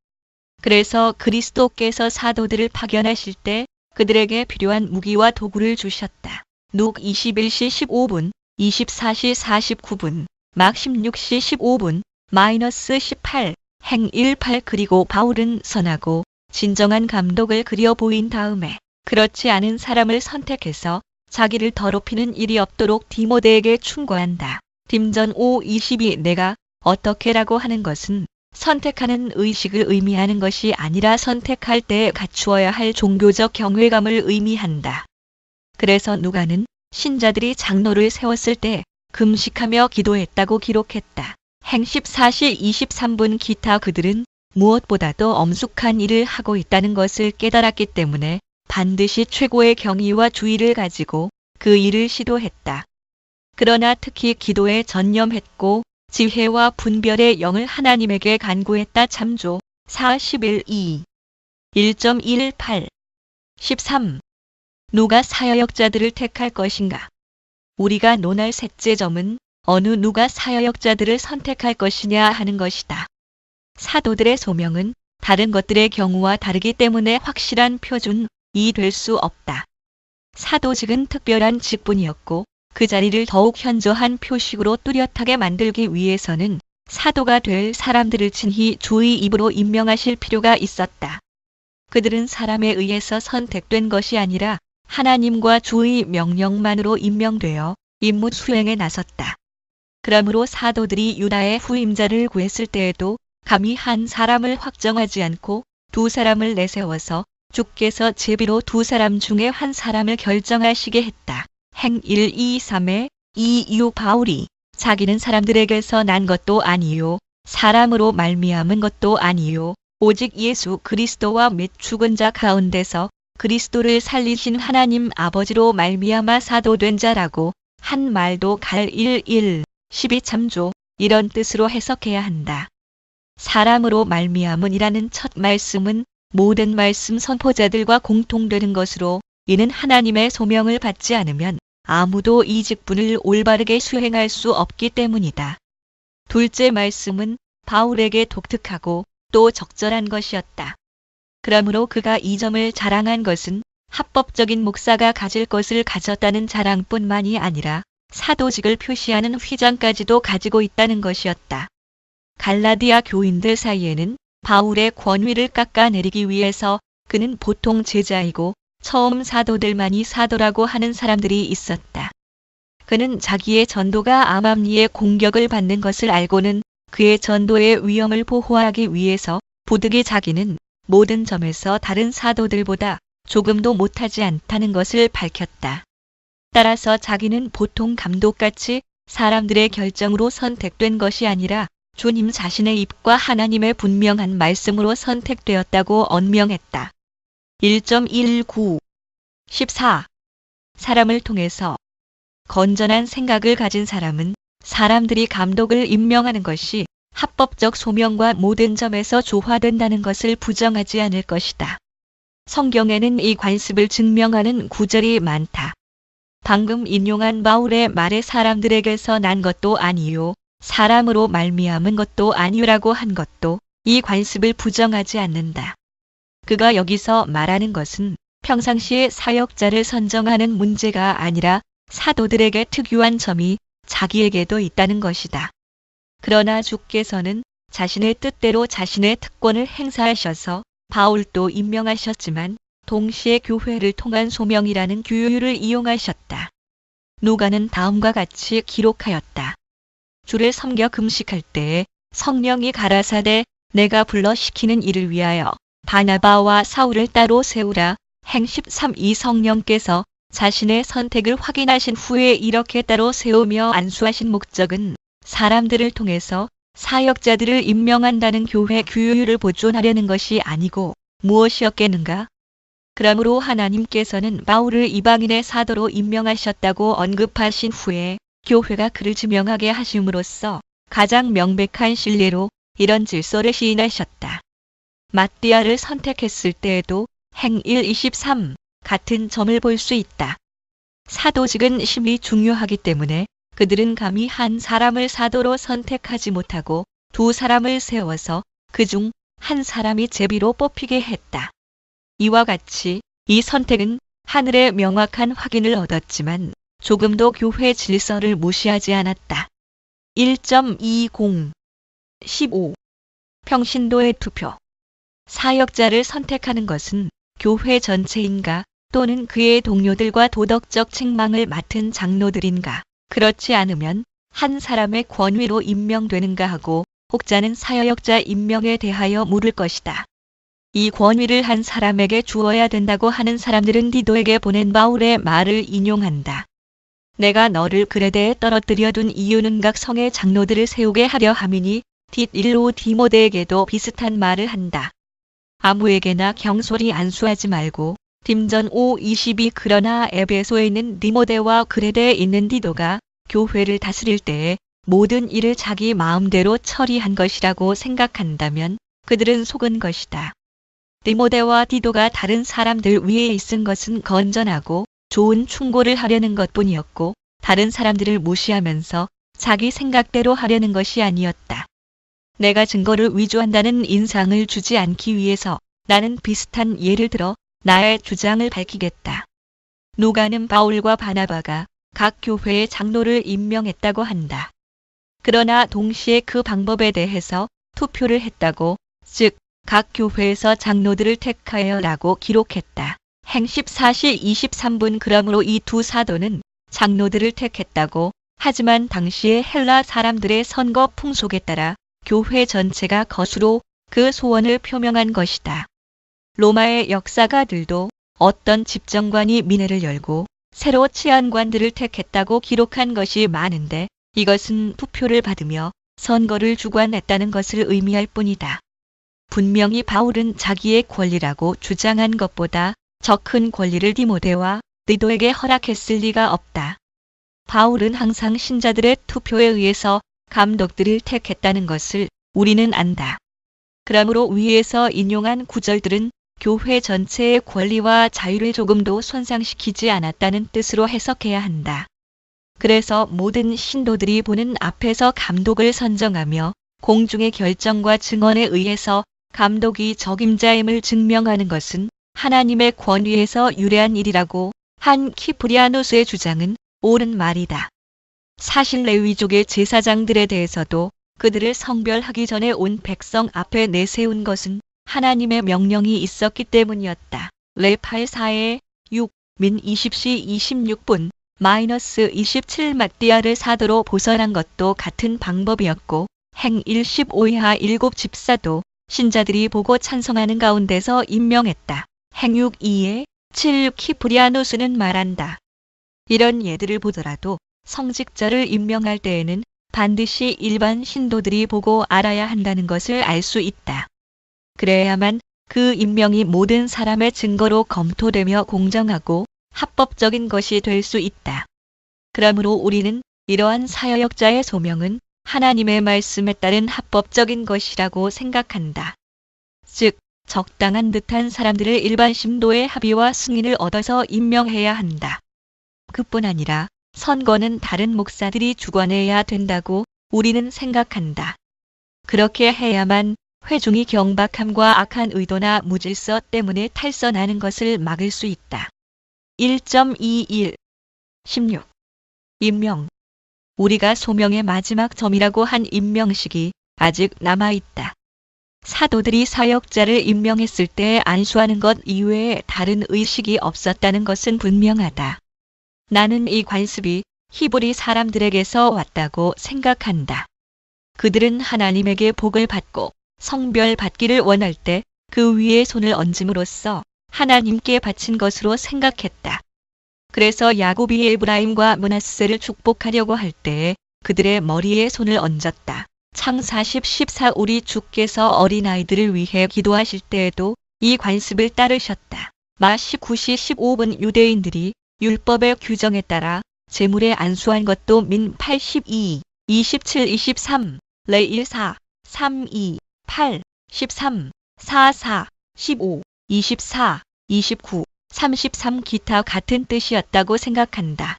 그래서 그리스도께서 사도들을 파견하실 때 그들에게 필요한 무기와 도구를 주셨다. 룩 21시 15분, 24시 49분, 막 16시 15분, -18, 행 18 그리고 바울은 선하고 진정한 감독을 그려 보인 다음에 그렇지 않은 사람을 선택해서 자기를 더럽히는 일이 없도록 디모데에게 충고한다. 딤전 5:22 내가 어떻게라고 하는 것은 선택하는 의식을 의미하는 것이 아니라 선택할 때 갖추어야 할 종교적 경외감을 의미한다. 그래서 누가는 신자들이 장로를 세웠을 때 금식하며 기도했다고 기록했다. 행 14시 23분 기타 그들은 무엇보다도 엄숙한 일을 하고 있다는 것을 깨달았기 때문에 반드시 최고의 경의와 주의를 가지고 그 일을 시도했다. 그러나 특히 기도에 전념했고 지혜와 분별의 영을 하나님에게 간구했다. 참조 4:11-2 1.18 13 누가 사역자들을 택할 것인가? 우리가 논할 셋째 점은 어느 누가 사역자들을 선택할 것이냐 하는 것이다. 사도들의 소명은 다른 것들의 경우와 다르기 때문에 확실한 표준이 될 수 없다. 사도직은 특별한 직분이었고 그 자리를 더욱 현저한 표식으로 뚜렷하게 만들기 위해서는 사도가 될 사람들을 친히 주의 입으로 임명하실 필요가 있었다. 그들은 사람에 의해서 선택된 것이 아니라 하나님과 주의 명령만으로 임명되어 임무 수행에 나섰다. 그러므로 사도들이 유다의 후임자를 구했을 때에도 감히 한 사람을 확정하지 않고 두 사람을 내세워서 주께서 제비로 두 사람 중에 한 사람을 결정하시게 했다. 행 1-2-3에 이 이유 바울이 자기는 사람들에게서 난 것도 아니요 사람으로 말미암은 것도 아니요 오직 예수 그리스도와 및 죽은 자 가운데서 그리스도를 살리신 하나님 아버지로 말미암아 사도된 자라고 한 말도 갈 1-1 12참조 이런 뜻으로 해석해야 한다. 사람으로 말미암은이라는 첫 말씀은 모든 말씀 선포자들과 공통되는 것으로 이는 하나님의 소명을 받지 않으면 아무도 이 직분을 올바르게 수행할 수 없기 때문이다. 둘째 말씀은 바울에게 독특하고 또 적절한 것이었다. 그러므로 그가 이 점을 자랑한 것은 합법적인 목사가 가질 것을 가졌다는 자랑뿐만이 아니라 사도직을 표시하는 휘장까지도 가지고 있다는 것이었다. 갈라디아 교인들 사이에는 바울의 권위를 깎아내리기 위해서 그는 보통 제자이고 처음 사도들만이 사도라고 하는 사람들이 있었다. 그는 자기의 전도가 암암리의 공격을 받는 것을 알고는 그의 전도의 위험을 보호하기 위해서 부득이 자기는 모든 점에서 다른 사도들보다 조금도 못하지 않다는 것을 밝혔다. 따라서 자기는 보통 감독같이 사람들의 결정으로 선택된 것이 아니라 주님 자신의 입과 하나님의 분명한 말씀으로 선택되었다고 언명했다. 1.19 14 사람을 통해서 건전한 생각을 가진 사람은 사람들이 감독을 임명하는 것이 합법적 소명과 모든 점에서 조화된다는 것을 부정하지 않을 것이다. 성경에는 이 관습을 증명하는 구절이 많다. 방금 인용한 바울의 말에 사람들에게서 난 것도 아니요 사람으로 말미암은 것도 아니라고 한 것도 이 관습을 부정하지 않는다. 그가 여기서 말하는 것은 평상시에 사역자를 선정하는 문제가 아니라 사도들에게 특유한 점이 자기에게도 있다는 것이다. 그러나 주께서는 자신의 뜻대로 자신의 특권을 행사하셔서 바울도 임명하셨지만 동시에 교회를 통한 소명이라는 규율을 이용하셨다. 누가는 다음과 같이 기록하였다. 주를 섬겨 금식할 때에 성령이 가라사대 내가 불러 시키는 일을 위하여 바나바와 사울을 따로 세우라. 행 13 이 성령께서 자신의 선택을 확인하신 후에 이렇게 따로 세우며 안수하신 목적은 사람들을 통해서 사역자들을 임명한다는 교회 규율을 보존하려는 것이 아니고 무엇이었겠는가? 그러므로 하나님께서는 바울을 이방인의 사도로 임명하셨다고 언급하신 후에 교회가 그를 지명하게 하심으로써 가장 명백한 신뢰로 이런 질서를 시인하셨다. 마띠아를 선택했을 때에도 행일 23 같은 점을 볼 수 있다. 사도직은 심히 중요하기 때문에 그들은 감히 한 사람을 사도로 선택하지 못하고 두 사람을 세워서 그중 한 사람이 제비로 뽑히게 했다. 이와 같이 이 선택은 하늘의 명확한 확인을 얻었지만 조금도 교회 질서를 무시하지 않았다. 1.20 15. 평신도의 투표. 사역자를 선택하는 것은 교회 전체인가 또는 그의 동료들과 도덕적 책망을 맡은 장로들인가 그렇지 않으면 한 사람의 권위로 임명되는가 하고 혹자는 사역자 임명에 대하여 물을 것이다. 이 권위를 한 사람에게 주어야 된다고 하는 사람들은 디도에게 보낸 바울의 말을 인용한다. 내가 너를 그레데에 떨어뜨려 둔 이유는 각 성의 장로들을 세우게 하려 함이니 뒷일로 디모데에게도 비슷한 말을 한다. 아무에게나 경솔히 안수하지 말고 딤전 5:22 그러나 에베소에 있는 디모데와 그레데에 있는 디도가 교회를 다스릴 때에 모든 일을 자기 마음대로 처리한 것이라고 생각한다면 그들은 속은 것이다. 디모데와 디도가 다른 사람들 위에 있은 것은 건전하고 좋은 충고를 하려는 것뿐이었고 다른 사람들을 무시하면서 자기 생각대로 하려는 것이 아니었다. 내가 증거를 위조한다는 인상을 주지 않기 위해서 나는 비슷한 예를 들어 나의 주장을 밝히겠다. 누가는 바울과 바나바가 각 교회의 장로를 임명했다고 한다. 그러나 동시에 그 방법에 대해서 투표를 했다고, 즉 각 교회에서 장로들을 택하여라고 기록했다. 행 14시 23분. 그러므로 이 두 사도는 장로들을 택했다고 하지만 당시의 헬라 사람들의 선거 풍속에 따라 교회 전체가 거수로 그 소원을 표명한 것이다. 로마의 역사가들도 어떤 집정관이 민회를 열고 새로 치안관들을 택했다고 기록한 것이 많은데 이것은 투표를 받으며 선거를 주관했다는 것을 의미할 뿐이다. 분명히 바울은 자기의 권리라고 주장한 것보다 더 큰 권리를 디모데와 디도에게 허락했을 리가 없다. 바울은 항상 신자들의 투표에 의해서 감독들을 택했다는 것을 우리는 안다. 그러므로 위에서 인용한 구절들은 교회 전체의 권리와 자유를 조금도 손상시키지 않았다는 뜻으로 해석해야 한다. 그래서 모든 신도들이 보는 앞에서 감독을 선정하며 공중의 결정과 증언에 의해서 감독이 적임자임을 증명하는 것은 하나님의 권위에서 유래한 일이라고 한 키프리아누스의 주장은 옳은 말이다. 사실 레위족의 제사장들에 대해서도 그들을 성별하기 전에 온 백성 앞에 내세운 것은 하나님의 명령이 있었기 때문이었다. 레 8:4에 6, 민 20시 26분, -27 마띠아를 사도로 보선한 것도 같은 방법이었고 행 1 15이하 7 집사도 신자들이 보고 찬성하는 가운데서 임명했다. 행 6:2에 7 키프리아누스는 말한다. 이런 예들을 보더라도 성직자를 임명할 때에는 반드시 일반 신도들이 보고 알아야 한다는 것을 알 수 있다. 그래야만 그 임명이 모든 사람의 증거로 검토되며 공정하고 합법적인 것이 될 수 있다. 그러므로 우리는 이러한 사역자의 소명은 하나님의 말씀에 따른 합법적인 것이라고 생각한다. 즉, 적당한 듯한 사람들을 일반 신도의 합의와 승인을 얻어서 임명해야 한다. 그뿐 아니라 선거는 다른 목사들이 주관해야 된다고 우리는 생각한다. 그렇게 해야만 회중이 경박함과 악한 의도나 무질서 때문에 탈선하는 것을 막을 수 있다. 1.21 16. 임명. 우리가 소명의 마지막 점이라고 한 임명식이 아직 남아있다. 사도들이 사역자를 임명했을 때 안수하는 것 이외에 다른 의식이 없었다는 것은 분명하다. 나는 이 관습이 히브리 사람들에게서 왔다고 생각한다. 그들은 하나님에게 복을 받고 성별 받기를 원할 때 그 위에 손을 얹음으로써 하나님께 바친 것으로 생각했다. 그래서 야곱이 에브라임과 므낫세를 축복하려고 할 때에 그들의 머리에 손을 얹었다. 창사 10:14 우리 주께서 어린아이들을 위해 기도하실 때에도 이 관습을 따르셨다. 마 19시 15분 유대인들이 율법의 규정에 따라 제물에 안수한 것도 민 82, 27, 23, 레 14, 32, 8, 13, 44, 15, 24, 29, 33 기타 같은 뜻이었다고 생각한다.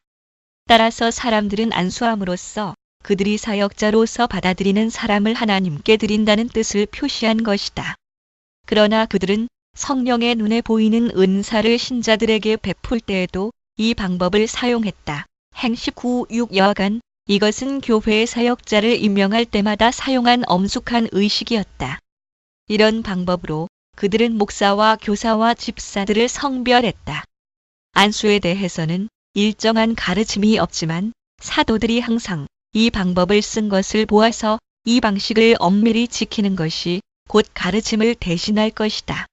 따라서 사람들은 안수함으로써 그들이 사역자로서 받아들이는 사람을 하나님께 드린다는 뜻을 표시한 것이다. 그러나 그들은 성령의 눈에 보이는 은사를 신자들에게 베풀 때에도 이 방법을 사용했다. 행시 9.6 여하간 이것은 교회의 사역자를 임명할 때마다 사용한 엄숙한 의식이었다. 이런 방법으로 그들은 목사와 교사와 집사들을 성별했다. 안수에 대해서는 일정한 가르침이 없지만 사도들이 항상 이 방법을 쓴 것을 보아서 이 방식을 엄밀히 지키는 것이 곧 가르침을 대신할 것이다.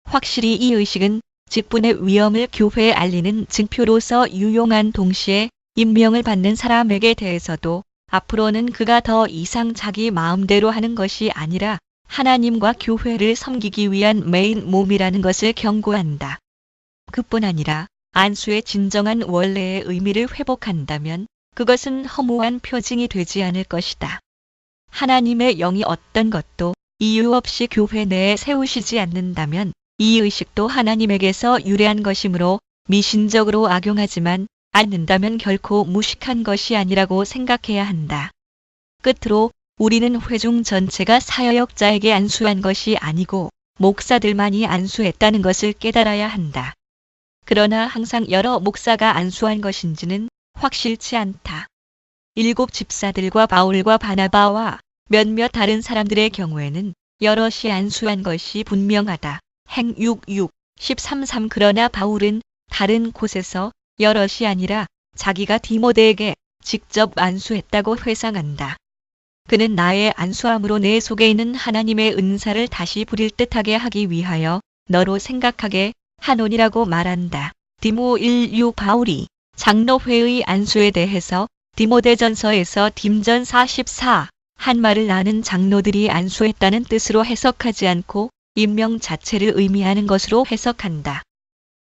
확실히 이 의식은 직분의 위엄을 교회에 알리는 증표로서 유용한 동시에 임명을 받는 사람에게 대해서도 앞으로는 그가 더 이상 자기 마음대로 하는 것이 아니라 하나님과 교회를 섬기기 위한 메인 몸이라는 것을 경고한다. 그뿐 아니라 안수의 진정한 원래의 의미를 회복한다면 그것은 허무한 표징이 되지 않을 것이다. 하나님의 영이 어떤 것도 이유 없이 교회 내에 세우시지 않는다면 이 의식도 하나님에게서 유래한 것이므로 미신적으로 악용하지만 않는다면 결코 무식한 것이 아니라고 생각해야 한다. 끝으로 우리는 회중 전체가 사역자에게 안수한 것이 아니고 목사들만이 안수했다는 것을 깨달아야 한다. 그러나 항상 여러 목사가 안수한 것인지는 확실치 않다. 7 집사들과 바울과 바나바와 몇몇 다른 사람들의 경우에는 여럿이 안수한 것이 분명하다. 행 6.6, 13.3 그러나 바울은 다른 곳에서 여럿이 아니라 자기가 디모데에게 직접 안수했다고 회상한다. 그는 나의 안수함으로 내 속에 있는 하나님의 은사를 다시 부릴 듯하게 하기 위하여 너로 생각하게 하노니라고 말한다. 디모 1.6 바울이 장로회의 안수에 대해서 디모데전서에서 딤전 44 한 말을 나는 장로들이 안수했다는 뜻으로 해석하지 않고 임명 자체를 의미하는 것으로 해석한다.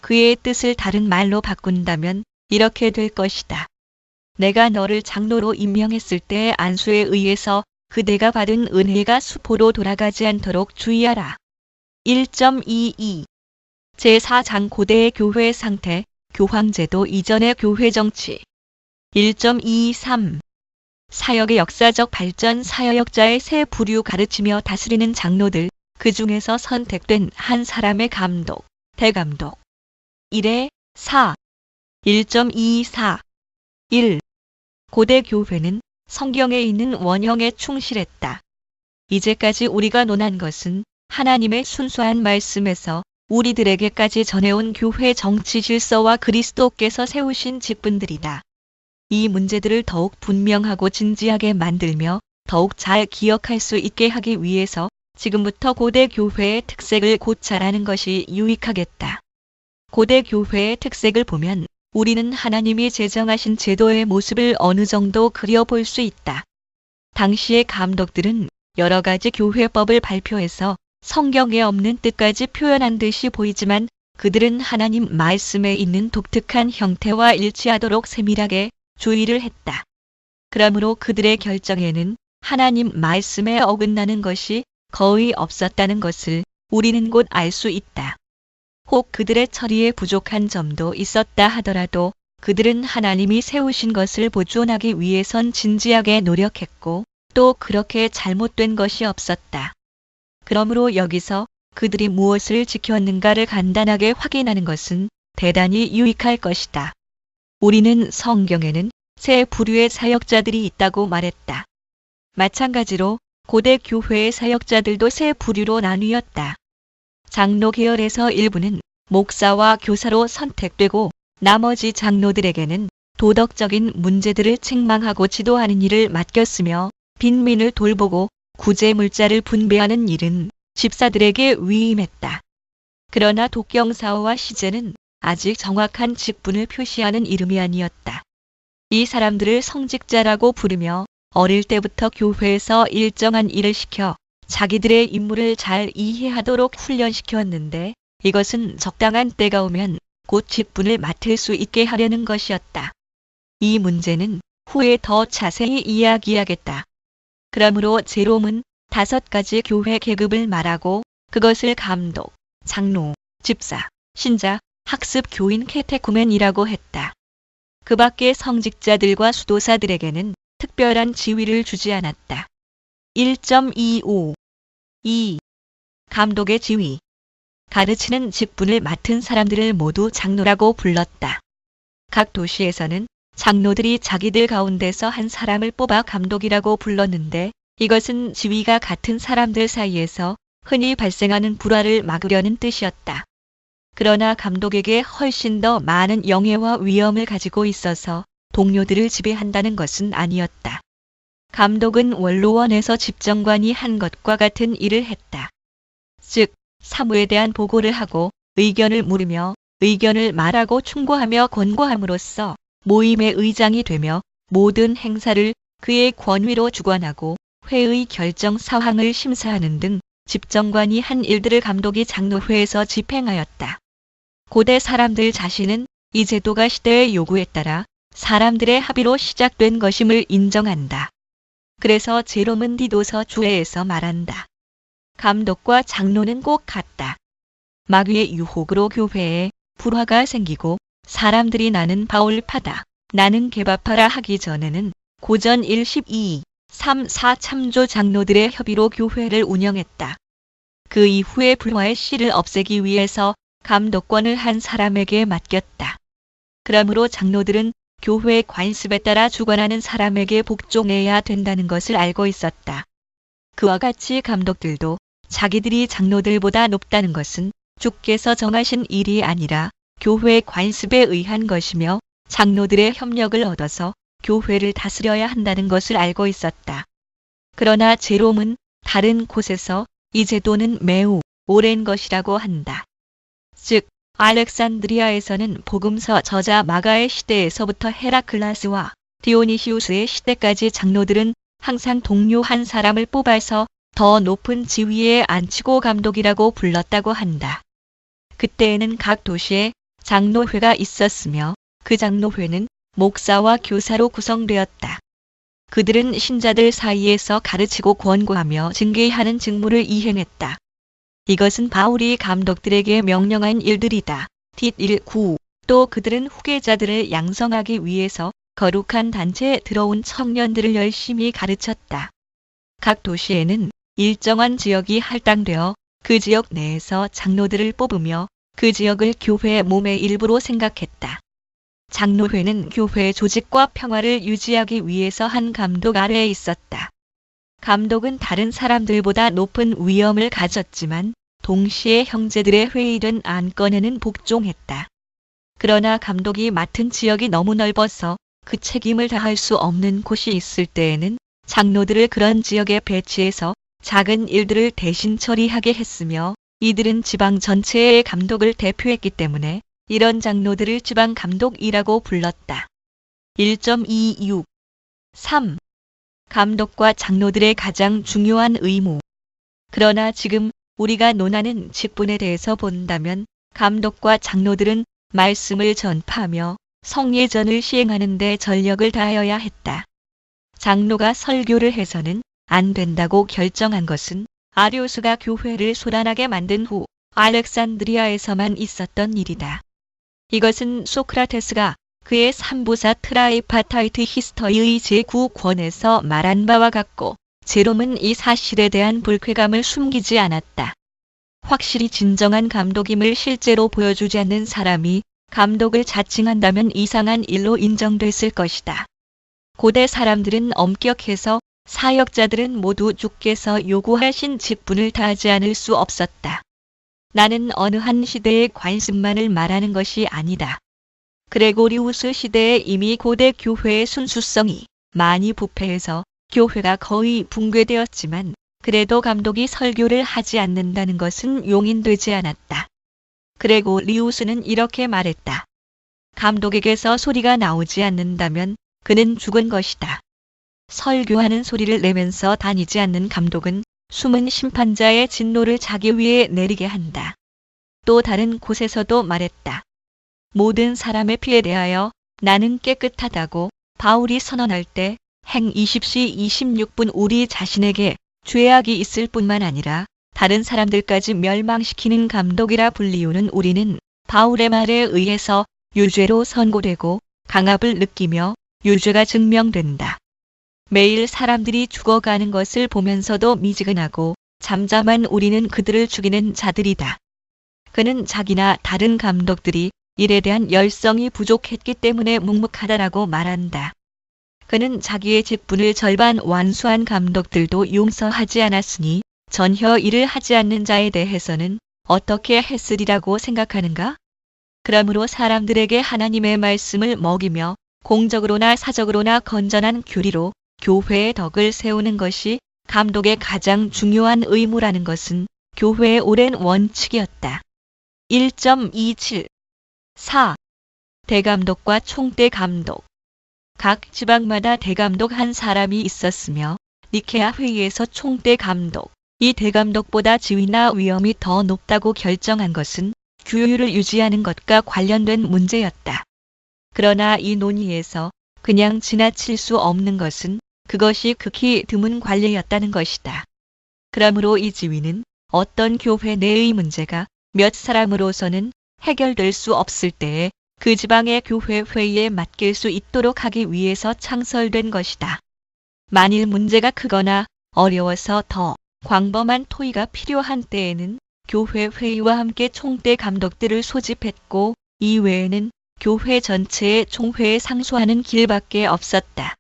그의 뜻을 다른 말로 바꾼다면 이렇게 될 것이다. 내가 너를 장로로 임명했을 때의 안수에 의해서 그대가 받은 은혜가 수포로 돌아가지 않도록 주의하라. 1.22 제4장 고대의 교회 상태, 교황제도 이전의 교회 정치 1.23 사역의 역사적 발전 사역자의 세 부류 가르치며 다스리는 장로들, 그 중에서 선택된 한 사람의 감독, 대감독 1에 4 1.24 1. 고대 교회는 성경에 있는 원형에 충실했다. 이제까지 우리가 논한 것은 하나님의 순수한 말씀에서 우리들에게까지 전해온 교회 정치 질서와 그리스도께서 세우신 직분들이다. 이 문제들을 더욱 분명하고 진지하게 만들며 더욱 잘 기억할 수 있게 하기 위해서 지금부터 고대 교회의 특색을 고찰하는 것이 유익하겠다. 고대 교회의 특색을 보면 우리는 하나님이 제정하신 제도의 모습을 어느 정도 그려볼 수 있다. 당시의 감독들은 여러 가지 교회법을 발표해서 성경에 없는 뜻까지 표현한 듯이 보이지만 그들은 하나님 말씀에 있는 독특한 형태와 일치하도록 세밀하게 주의를 했다. 그러므로 그들의 결정에는 하나님 말씀에 어긋나는 것이 거의 없었다는 것을 우리는 곧 알 수 있다. 혹 그들의 처리에 부족한 점도 있었다 하더라도 그들은 하나님이 세우신 것을 보존하기 위해선 진지하게 노력했고 또 그렇게 잘못된 것이 없었다. 그러므로 여기서 그들이 무엇을 지켰는가를 간단하게 확인하는 것은 대단히 유익할 것이다. 우리는 성경에는 세 부류의 사역자들이 있다고 말했다. 마찬가지로 고대 교회의 사역자들도 세 부류로 나뉘었다. 장로 계열에서 일부는 목사와 교사로 선택되고 나머지 장로들에게는 도덕적인 문제들을 책망하고 지도하는 일을 맡겼으며 빈민을 돌보고 구제물자를 분배하는 일은 집사들에게 위임했다. 그러나 독경사와 시제는 아직 정확한 직분을 표시하는 이름이 아니었다. 이 사람들을 성직자라고 부르며 어릴 때부터 교회에서 일정한 일을 시켜 자기들의 임무를 잘 이해하도록 훈련시켰는데 이것은 적당한 때가 오면 곧 직분을 맡을 수 있게 하려는 것이었다. 이 문제는 후에 더 자세히 이야기하겠다. 그러므로 제롬은 5가지 교회 계급을 말하고 그것을 감독, 장로, 집사, 신자, 학습 교인 캐테쿠멘이라고 했다. 그 밖의 성직자들과 수도사들에게는 특별한 지위를 주지 않았다. 1.25 2. 감독의 지위. 가르치는 직분을 맡은 사람들을 모두 장로라고 불렀다. 각 도시에서는 장로들이 자기들 가운데서 한 사람을 뽑아 감독이라고 불렀는데 이것은 지위가 같은 사람들 사이에서 흔히 발생하는 불화를 막으려는 뜻이었다. 그러나 감독에게 훨씬 더 많은 영예와 위엄을 가지고 있어서 동료들을 지배한다는 것은 아니었다. 감독은 원로원에서 집정관이 한 것과 같은 일을 했다. 즉, 사무에 대한 보고를 하고 의견을 물으며 의견을 말하고 충고하며 권고함으로써 모임의 의장이 되며 모든 행사를 그의 권위로 주관하고 회의 결정 사항을 심사하는 등 집정관이 한 일들을 감독이 장로회에서 집행하였다. 고대 사람들 자신은 이 제도가 시대의 요구에 따라 사람들의 합의로 시작된 것임을 인정한다. 그래서 제롬은 디도서 주에에서 말한다. 감독과 장로는 꼭 같다. 마귀의 유혹으로 교회에 불화가 생기고 사람들이 나는 바울파다, 나는 게바파라 하기 전에는 고전 1, 12, 3, 4 참조 장로들의 협의로 교회를 운영했다. 그 이후에 불화의 씨를 없애기 위해서 감독권을 한 사람에게 맡겼다. 그러므로 장로들은 교회의 관습에 따라 주관하는 사람에게 복종해야 된다는 것을 알고 있었다. 그와 같이 감독들도 자기들이 장로들보다 높다는 것은 주께서 정하신 일이 아니라 교회의 관습에 의한 것이며 장로들의 협력을 얻어서 교회를 다스려야 한다는 것을 알고 있었다. 그러나 제롬은 다른 곳에서 이 제도는 매우 오랜 것이라고 한다. 즉, 알렉산드리아에서는 복음서 저자 마가의 시대에서부터 헤라클라스와 디오니시우스의 시대까지 장로들은 항상 동료 한 사람을 뽑아서 더 높은 지위에 앉히고 감독이라고 불렀다고 한다. 그때에는 각 도시에 장로회가 있었으며 그 장로회는 목사와 교사로 구성되었다. 그들은 신자들 사이에서 가르치고 권고하며 징계하는 직무를 이행했다. 이것은 바울이 감독들에게 명령한 일들이다. 뒷 1:9. 또 그들은 후계자들을 양성하기 위해서 거룩한 단체에 들어온 청년들을 열심히 가르쳤다. 각 도시에는 일정한 지역이 할당되어 그 지역 내에서 장로들을 뽑으며 그 지역을 교회의 몸의 일부로 생각했다. 장로회는 교회의 조직과 평화를 유지하기 위해서 한 감독 아래에 있었다. 감독은 다른 사람들보다 높은 위엄을 가졌지만 동시에 형제들의 회의된 안건에는 복종했다. 그러나 감독이 맡은 지역이 너무 넓어서 그 책임을 다할 수 없는 곳이 있을 때에는 장로들을 그런 지역에 배치해서 작은 일들을 대신 처리하게 했으며 이들은 지방 전체의 감독을 대표했기 때문에 이런 장로들을 지방 감독이라고 불렀다. 1.26 3. 감독과 장로들의 가장 중요한 의무. 그러나 지금 우리가 논하는 직분에 대해서 본다면 감독과 장로들은 말씀을 전파하며 성례전을 시행하는 데 전력을 다하여야 했다. 장로가 설교를 해서는 안 된다고 결정한 것은 아리오스가 교회를 소란하게 만든 후 알렉산드리아에서만 있었던 일이다. 이것은 소크라테스가 그의 3부사 트라이파타이트 히스터리의 제9권에서 말한 바와 같고 제롬은 이 사실에 대한 불쾌감을 숨기지 않았다. 확실히 진정한 감독임을 실제로 보여주지 않는 사람이 감독을 자칭한다면 이상한 일로 인정됐을 것이다. 고대 사람들은 엄격해서 사역자들은 모두 주께서 요구하신 직분을 다하지 않을 수 없었다. 나는 어느 한 시대의 관습만을 말하는 것이 아니다. 그레고리우스 시대에 이미 고대 교회의 순수성이 많이 부패해서 교회가 거의 붕괴되었지만 그래도 감독이 설교를 하지 않는다는 것은 용인되지 않았다. 그레고리우스는 이렇게 말했다. 감독에게서 소리가 나오지 않는다면 그는 죽은 것이다. 설교하는 소리를 내면서 다니지 않는 감독은 숨은 심판자의 진노를 자기 위에 내리게 한다. 또 다른 곳에서도 말했다. 모든 사람의 피에 대하여 나는 깨끗하다고 바울이 선언할 때 행 20시 26분 우리 자신에게 죄악이 있을 뿐만 아니라 다른 사람들까지 멸망시키는 감독이라 불리우는 우리는 바울의 말에 의해서 유죄로 선고되고 강압을 느끼며 유죄가 증명된다. 매일 사람들이 죽어가는 것을 보면서도 미지근하고 잠잠한 우리는 그들을 죽이는 자들이다. 그는 자기나 다른 감독들이 일에 대한 열성이 부족했기 때문에 묵묵하다라고 말한다. 그는 자기의 직분을 절반 완수한 감독들도 용서하지 않았으니 전혀 일을 하지 않는 자에 대해서는 어떻게 했으리라고 생각하는가? 그러므로 사람들에게 하나님의 말씀을 먹이며 공적으로나 사적으로나 건전한 교리로 교회의 덕을 세우는 것이 감독의 가장 중요한 의무라는 것은 교회의 오랜 원칙이었다. 1.27 4. 대감독과 총대 감독. 각 지방마다 대감독 한 사람이 있었으며 니케아 회의에서 총대 감독, 이 대감독보다 지위나 위엄이 더 높다고 결정한 것은 규율을 유지하는 것과 관련된 문제였다. 그러나 이 논의에서 그냥 지나칠 수 없는 것은 그것이 극히 드문 관례였다는 것이다. 그러므로 이 지위는 어떤 교회 내의 문제가 몇 사람으로서는 해결될 수 없을 때에 그 지방의 교회 회의에 맡길 수 있도록 하기 위해서 창설된 것이다. 만일 문제가 크거나 어려워서 더 광범한 토의가 필요한 때에는 교회 회의와 함께 총대 감독들을 소집했고 이 외에는 교회 전체의 총회에 상소하는 길밖에 없었다.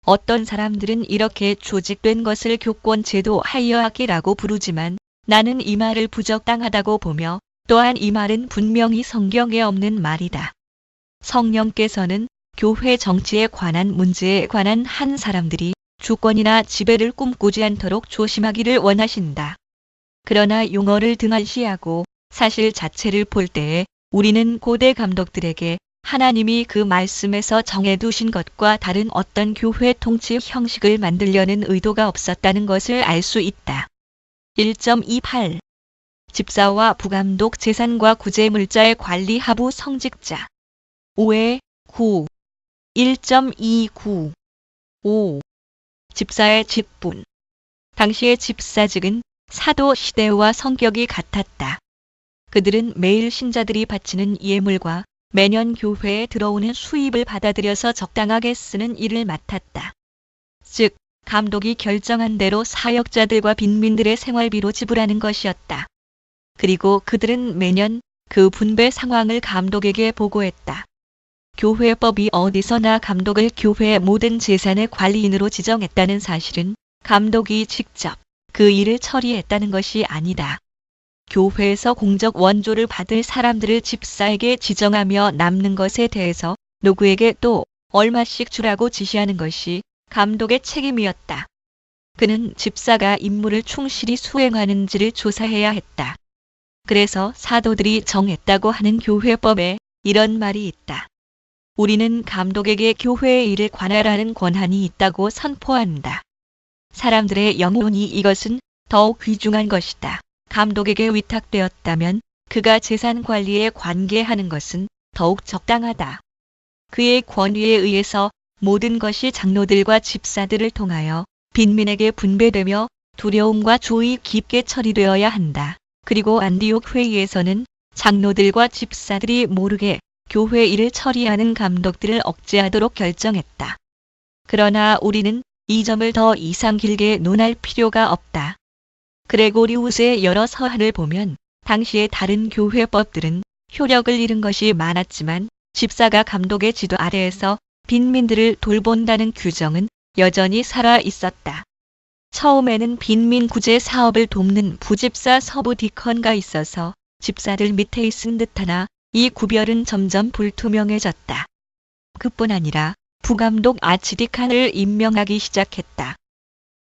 어떤 사람들은 이렇게 조직된 것을 교권제도 하이어아키라고 부르지만 나는 이 말을 부적당하다고 보며 또한 이 말은 분명히 성경에 없는 말이다. 성령께서는 교회 정치에 관한 문제에 관한 한 사람들이 주권이나 지배를 꿈꾸지 않도록 조심하기를 원하신다. 그러나 용어를 등한시하고 사실 자체를 볼 때에 우리는 고대 감독들에게 하나님이 그 말씀에서 정해두신 것과 다른 어떤 교회 통치 형식을 만들려는 의도가 없었다는 것을 알 수 있다. 1.28 집사와 부감독 재산과 구제물자의 관리 하부 성직자 5회 9 1.29 5 집사의 직분 당시의 집사직은 사도 시대와 성격이 같았다. 그들은 매일 신자들이 바치는 예물과 매년 교회에 들어오는 수입을 받아들여서 적당하게 쓰는 일을 맡았다. 즉, 감독이 결정한 대로 사역자들과 빈민들의 생활비로 지불하는 것이었다. 그리고 그들은 매년 그 분배 상황을 감독에게 보고했다. 교회법이 어디서나 감독을 교회의 모든 재산의 관리인으로 지정했다는 사실은 감독이 직접 그 일을 처리했다는 것이 아니다. 교회에서 공적 원조를 받을 사람들을 집사에게 지정하며 남는 것에 대해서 누구에게 또 얼마씩 주라고 지시하는 것이 감독의 책임이었다. 그는 집사가 임무를 충실히 수행하는지를 조사해야 했다. 그래서 사도들이 정했다고 하는 교회법에 이런 말이 있다. 우리는 감독에게 교회의 일을 관할하는 권한이 있다고 선포한다. 사람들의 영혼이 이것은 더욱 귀중한 것이다. 감독에게 위탁되었다면 그가 재산 관리에 관계하는 것은 더욱 적당하다. 그의 권위에 의해서 모든 것이 장로들과 집사들을 통하여 빈민에게 분배되며 두려움과 조의 깊게 처리되어야 한다. 그리고 안디옥 회의에서는 장로들과 집사들이 모르게 교회 일을 처리하는 감독들을 억제하도록 결정했다. 그러나 우리는 이 점을 더 이상 길게 논할 필요가 없다. 그레고리우스의 여러 서한을 보면 당시의 다른 교회법들은 효력을 잃은 것이 많았지만 집사가 감독의 지도 아래에서 빈민들을 돌본다는 규정은 여전히 살아 있었다. 처음에는 빈민 구제 사업을 돕는 부집사 서부 디컨가 있어서 집사들 밑에 있은 듯하나 이 구별은 점점 불투명해졌다. 그뿐 아니라 부감독 아치디칸을 임명하기 시작했다.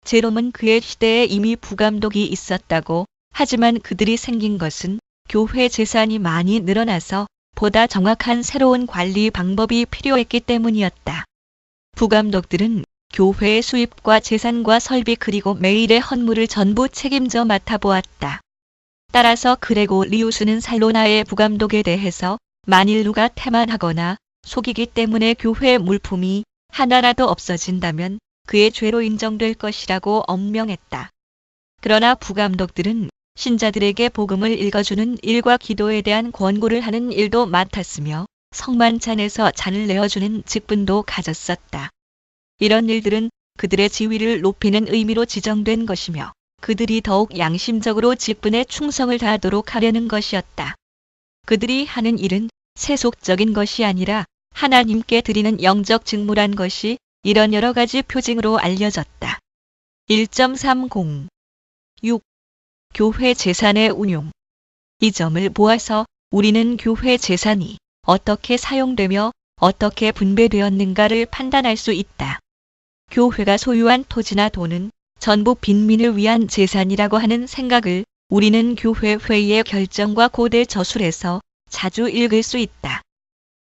제롬은 그의 시대에 이미 부감독이 있었다고 하지만 그들이 생긴 것은 교회 재산이 많이 늘어나서 보다 정확한 새로운 관리 방법이 필요했기 때문이었다. 부감독들은 교회의 수입과 재산과 설비 그리고 매일의 헌물을 전부 책임져 맡아보았다. 따라서 그레고리우스는 살로나의 부감독에 대해서 만일 누가 태만하거나 속이기 때문에 교회 물품이 하나라도 없어진다면 그의 죄로 인정될 것이라고 엄명했다. 그러나 부감독들은 신자들에게 복음을 읽어주는 일과 기도에 대한 권고를 하는 일도 맡았으며 성만찬에서 잔을 내어주는 직분도 가졌었다. 이런 일들은 그들의 지위를 높이는 의미로 지정된 것이며 그들이 더욱 양심적으로 직분에 충성을 다하도록 하려는 것이었다. 그들이 하는 일은 세속적인 것이 아니라 하나님께 드리는 영적 직무란 것이 이런 여러 가지 표징으로 알려졌다. 1.30 6. 교회 재산의 운용. 이 점을 보아서 우리는 교회 재산이 어떻게 사용되며 어떻게 분배되었는가를 판단할 수 있다. 교회가 소유한 토지나 돈은 전부 빈민을 위한 재산이라고 하는 생각을 우리는 교회 회의의 결정과 고대 저술에서 자주 읽을 수 있다.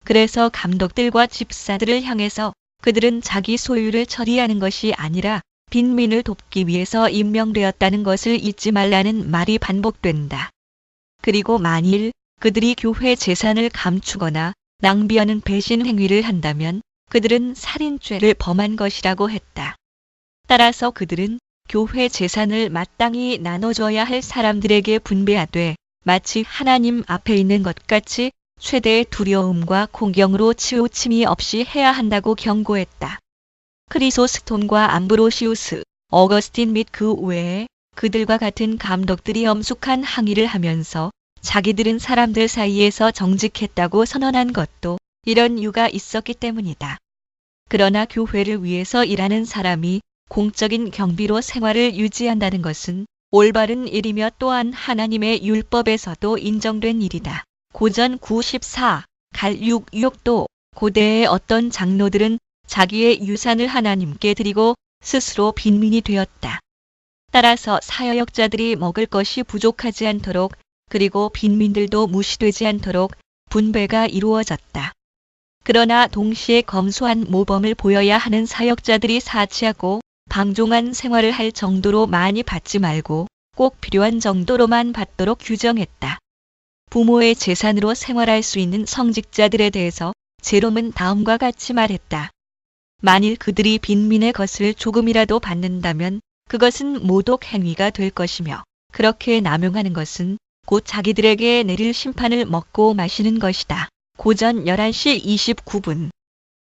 그래서 감독들과 집사들을 향해서 그들은 자기 소유를 처리하는 것이 아니라 빈민을 돕기 위해서 임명되었다는 것을 잊지 말라는 말이 반복된다. 그리고 만일 그들이 교회 재산을 감추거나 낭비하는 배신 행위를 한다면 그들은 살인죄를 범한 것이라고 했다. 따라서 그들은 교회 재산을 마땅히 나눠줘야 할 사람들에게 분배하되 마치 하나님 앞에 있는 것 같이 최대의 두려움과 공경으로 치우침이 없이 해야 한다고 경고했다. 크리소스톰과 암브로시우스, 어거스틴 및 그 외에 그들과 같은 감독들이 엄숙한 항의를 하면서 자기들은 사람들 사이에서 정직했다고 선언한 것도 이런 이유가 있었기 때문이다. 그러나 교회를 위해서 일하는 사람이 공적인 경비로 생활을 유지한다는 것은 올바른 일이며 또한 하나님의 율법에서도 인정된 일이다. 고전 94, 갈 66도 고대의 어떤 장로들은 자기의 유산을 하나님께 드리고 스스로 빈민이 되었다. 따라서 사역자들이 먹을 것이 부족하지 않도록 그리고 빈민들도 무시되지 않도록 분배가 이루어졌다. 그러나 동시에 검소한 모범을 보여야 하는 사역자들이 사치하고 방종한 생활을 할 정도로 많이 받지 말고 꼭 필요한 정도로만 받도록 규정했다. 부모의 재산으로 생활할 수 있는 성직자들에 대해서 제롬은 다음과 같이 말했다. 만일 그들이 빈민의 것을 조금이라도 받는다면 그것은 모독 행위가 될 것이며 그렇게 남용하는 것은 곧 자기들에게 내릴 심판을 먹고 마시는 것이다. 고전 11시 29분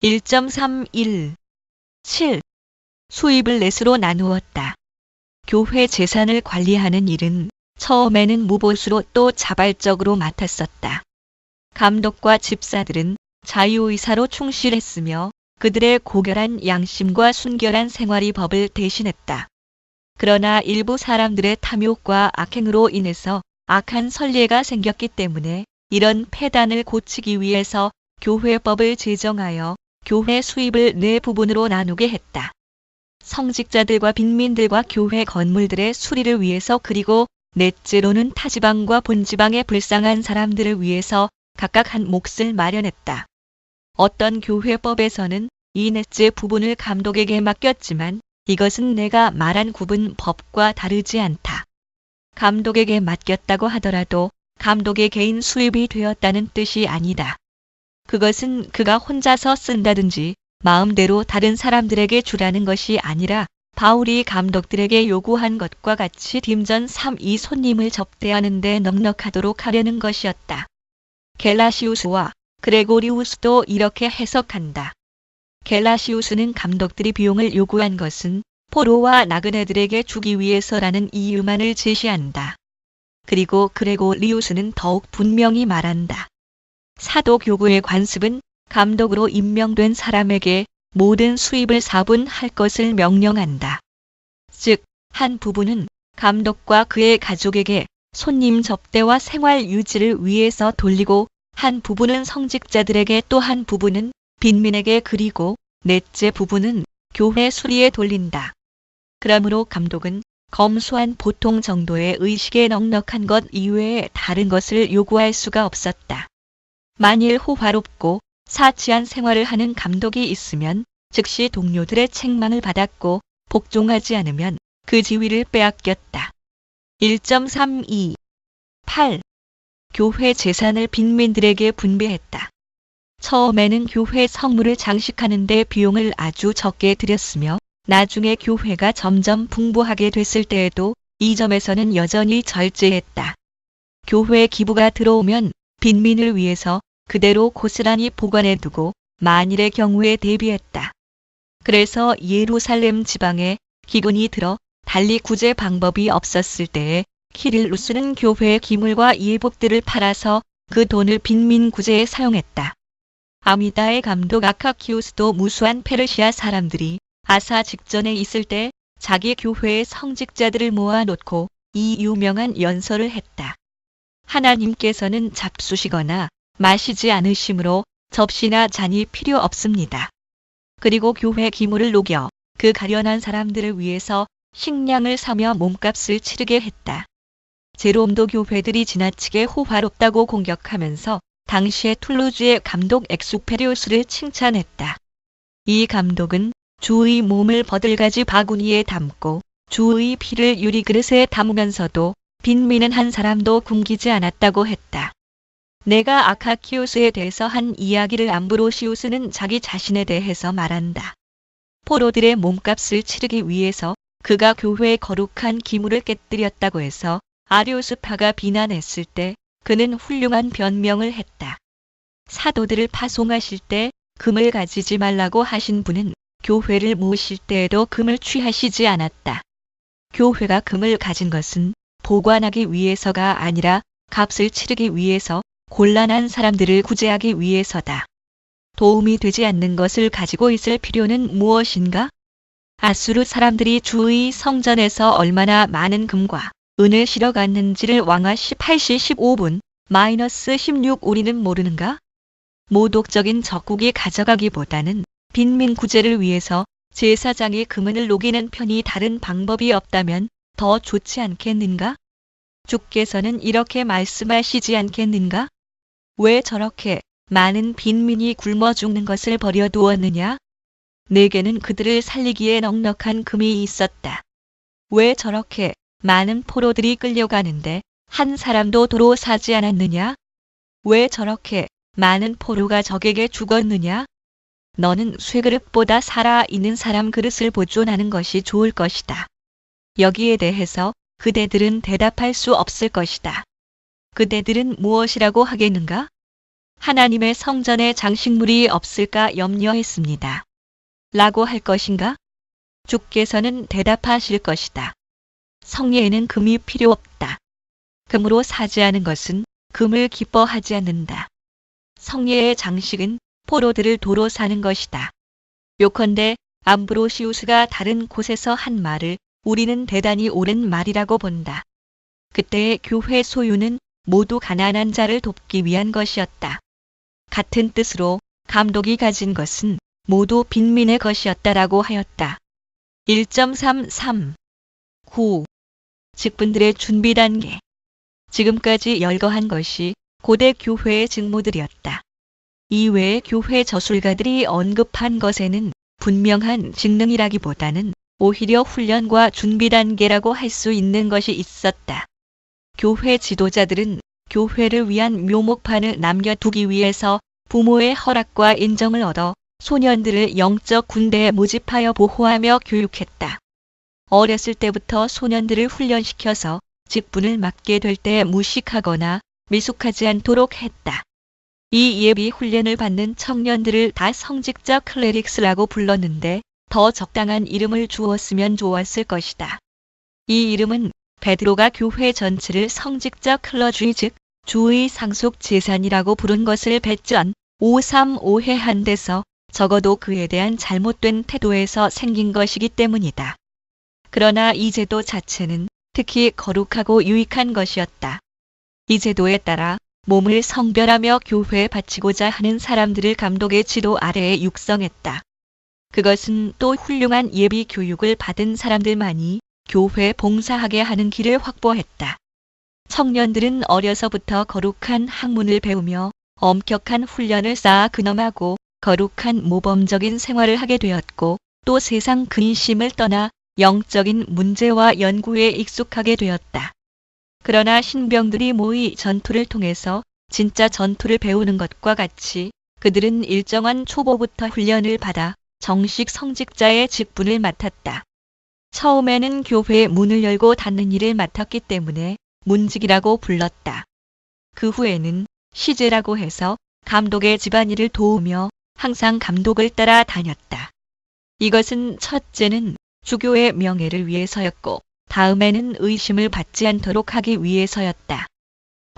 1.31 7. 수입을 넷으로 나누었다. 교회 재산을 관리하는 일은 처음에는 무보수로 또 자발적으로 맡았었다. 감독과 집사들은 자유의사로 충실했으며 그들의 고결한 양심과 순결한 생활이 법을 대신했다. 그러나 일부 사람들의 탐욕과 악행으로 인해서 악한 선례가 생겼기 때문에 이런 폐단을 고치기 위해서 교회법을 제정하여 교회 수입을 네 부분으로 나누게 했다. 성직자들과 빈민들과 교회 건물들의 수리를 위해서 그리고 넷째로는 타지방과 본지방의 불쌍한 사람들을 위해서 각각 한 몫을 마련했다. 어떤 교회법에서는 이 넷째 부분을 감독에게 맡겼지만 이것은 내가 말한 구분 법과 다르지 않다. 감독에게 맡겼다고 하더라도 감독의 개인 수입이 되었다는 뜻이 아니다. 그것은 그가 혼자서 쓴다든지 마음대로 다른 사람들에게 주라는 것이 아니라 바울이 감독들에게 요구한 것과 같이 딤전 3이 손님을 접대하는 데 넉넉하도록 하려는 것이었다. 겔라시우스와 그레고리우스도 이렇게 해석한다. 겔라시우스는 감독들이 비용을 요구한 것은 포로와 나그네들에게 주기 위해서라는 이유만을 제시한다. 그리고 그레고리우스는 더욱 분명히 말한다. 사도교구의 관습은 감독으로 임명된 사람에게 모든 수입을 사분할 것을 명령한다. 즉, 한 부분은 감독과 그의 가족에게 손님 접대와 생활 유지를 위해서 돌리고 한 부분은 성직자들에게 또 한 부분은 빈민에게 그리고 넷째 부분은 교회 수리에 돌린다. 그러므로 감독은 검소한 보통 정도의 의식에 넉넉한 것 이외에 다른 것을 요구할 수가 없었다. 만일 호화롭고 사치한 생활을 하는 감독이 있으면 즉시 동료들의 책망을 받았고 복종하지 않으면 그 지위를 빼앗겼다. 1.32 8. 교회 재산을 빈민들에게 분배했다. 처음에는 교회 성물을 장식하는 데 비용을 아주 적게 들였으며 나중에 교회가 점점 풍부하게 됐을 때에도 이 점에서는 여전히 절제했다. 교회 기부가 들어오면 빈민을 위해서 그대로 고스란히 보관해두고 만일의 경우에 대비했다. 그래서 예루살렘 지방에 기근이 들어 달리 구제 방법이 없었을 때에 키릴루스는 교회의 기물과 예복들을 팔아서 그 돈을 빈민 구제에 사용했다. 아미다의 감독 아카키우스도 무수한 페르시아 사람들이 아사 직전에 있을 때 자기 교회의 성직자들을 모아놓고 이 유명한 연설을 했다. 하나님께서는 잡수시거나 마시지 않으시므로 접시나 잔이 필요 없습니다. 그리고 교회 기물을 녹여 그 가련한 사람들을 위해서 식량을 사며 몸값을 치르게 했다. 제롬도 교회들이 지나치게 호화롭다고 공격하면서 당시의 툴루즈의 감독 엑수페리우스를 칭찬했다. 이 감독은 주의 몸을 버들가지 바구니에 담고 주의 피를 유리그릇에 담으면서도 빈민은 한 사람도 굶기지 않았다고 했다. 내가 아카키우스에 대해서 한 이야기를 암브로시우스는 자기 자신에 대해서 말한다. 포로들의 몸값을 치르기 위해서 그가 교회의 거룩한 기물을 깨뜨렸다고 해서 아리우스파가 비난했을 때 그는 훌륭한 변명을 했다. 사도들을 파송하실 때 금을 가지지 말라고 하신 분은 교회를 모실 때에도 금을 취하시지 않았다. 교회가 금을 가진 것은 보관하기 위해서가 아니라 값을 치르기 위해서 곤란한 사람들을 구제하기 위해서다. 도움이 되지 않는 것을 가지고 있을 필요는 무엇인가? 아수르 사람들이 주의 성전에서 얼마나 많은 금과 은을 실어갔는지를 왕하 18시 15분 -16 우리는 모르는가? 모독적인 적국이 가져가기보다는 빈민 구제를 위해서 제사장이 금은을 녹이는 편이 다른 방법이 없다면 더 좋지 않겠는가? 주께서는 이렇게 말씀하시지 않겠는가? 왜 저렇게 많은 빈민이 굶어 죽는 것을 버려두었느냐? 내게는 그들을 살리기에 넉넉한 금이 있었다. 왜 저렇게 많은 포로들이 끌려가는데 한 사람도 도로 사지 않았느냐? 왜 저렇게 많은 포로가 적에게 죽었느냐? 너는 쇠그릇보다 살아있는 사람 그릇을 보존하는 것이 좋을 것이다. 여기에 대해서 그대들은 대답할 수 없을 것이다. 그대들은 무엇이라고 하겠는가? 하나님의 성전에 장식물이 없을까 염려했습니다. 라고 할 것인가? 주께서는 대답하실 것이다. 성례에는 금이 필요 없다. 금으로 사지하는 것은 금을 기뻐하지 않는다. 성례의 장식은 포로들을 도로 사는 것이다. 요컨대 암브로시우스가 다른 곳에서 한 말을 우리는 대단히 옳은 말이라고 본다. 그때의 교회 소유는 모두 가난한 자를 돕기 위한 것이었다. 같은 뜻으로 감독이 가진 것은 모두 빈민의 것이었다라고 하였다. 1.33 9. 직분들의 준비 단계. 지금까지 열거한 것이 고대 교회의 직무들이었다. 이외에 교회 저술가들이 언급한 것에는 분명한 직능이라기보다는 오히려 훈련과 준비 단계라고 할 수 있는 것이 있었다. 교회 지도자들은 교회를 위한 묘목판을 남겨두기 위해서 부모의 허락과 인정을 얻어 소년들을 영적 군대에 모집하여 보호하며 교육했다. 어렸을 때부터 소년들을 훈련시켜서 직분을 맡게 될 때 무식하거나 미숙하지 않도록 했다. 이 예비 훈련을 받는 청년들을 다 성직자 클레릭스라고 불렀는데 더 적당한 이름을 주었으면 좋았을 것이다. 이 이름은 베드로가 교회 전체를 성직자 클러쥐 즉 주의 상속 재산이라고 부른 것을 배전 535회 한 데서 적어도 그에 대한 잘못된 태도에서 생긴 것이기 때문이다. 그러나 이 제도 자체는 특히 거룩하고 유익한 것이었다. 이 제도에 따라 몸을 성별하며 교회에 바치고자 하는 사람들을 감독의 지도 아래에 육성했다. 그것은 또 훌륭한 예비 교육을 받은 사람들만이 교회 봉사하게 하는 길을 확보했다. 청년들은 어려서부터 거룩한 학문을 배우며 엄격한 훈련을 쌓아 근엄하고 거룩한 모범적인 생활을 하게 되었고 또 세상 근심을 떠나 영적인 문제와 연구에 익숙하게 되었다. 그러나 신병들이 모의 전투를 통해서 진짜 전투를 배우는 것과 같이 그들은 일정한 초보부터 훈련을 받아 정식 성직자의 직분을 맡았다. 처음에는 교회의 문을 열고 닫는 일을 맡았기 때문에 문직이라고 불렀다. 그 후에는 시제라고 해서 감독의 집안일을 도우며 항상 감독을 따라 다녔다. 이것은 첫째는 주교의 명예를 위해서였고 다음에는 의심을 받지 않도록 하기 위해서였다.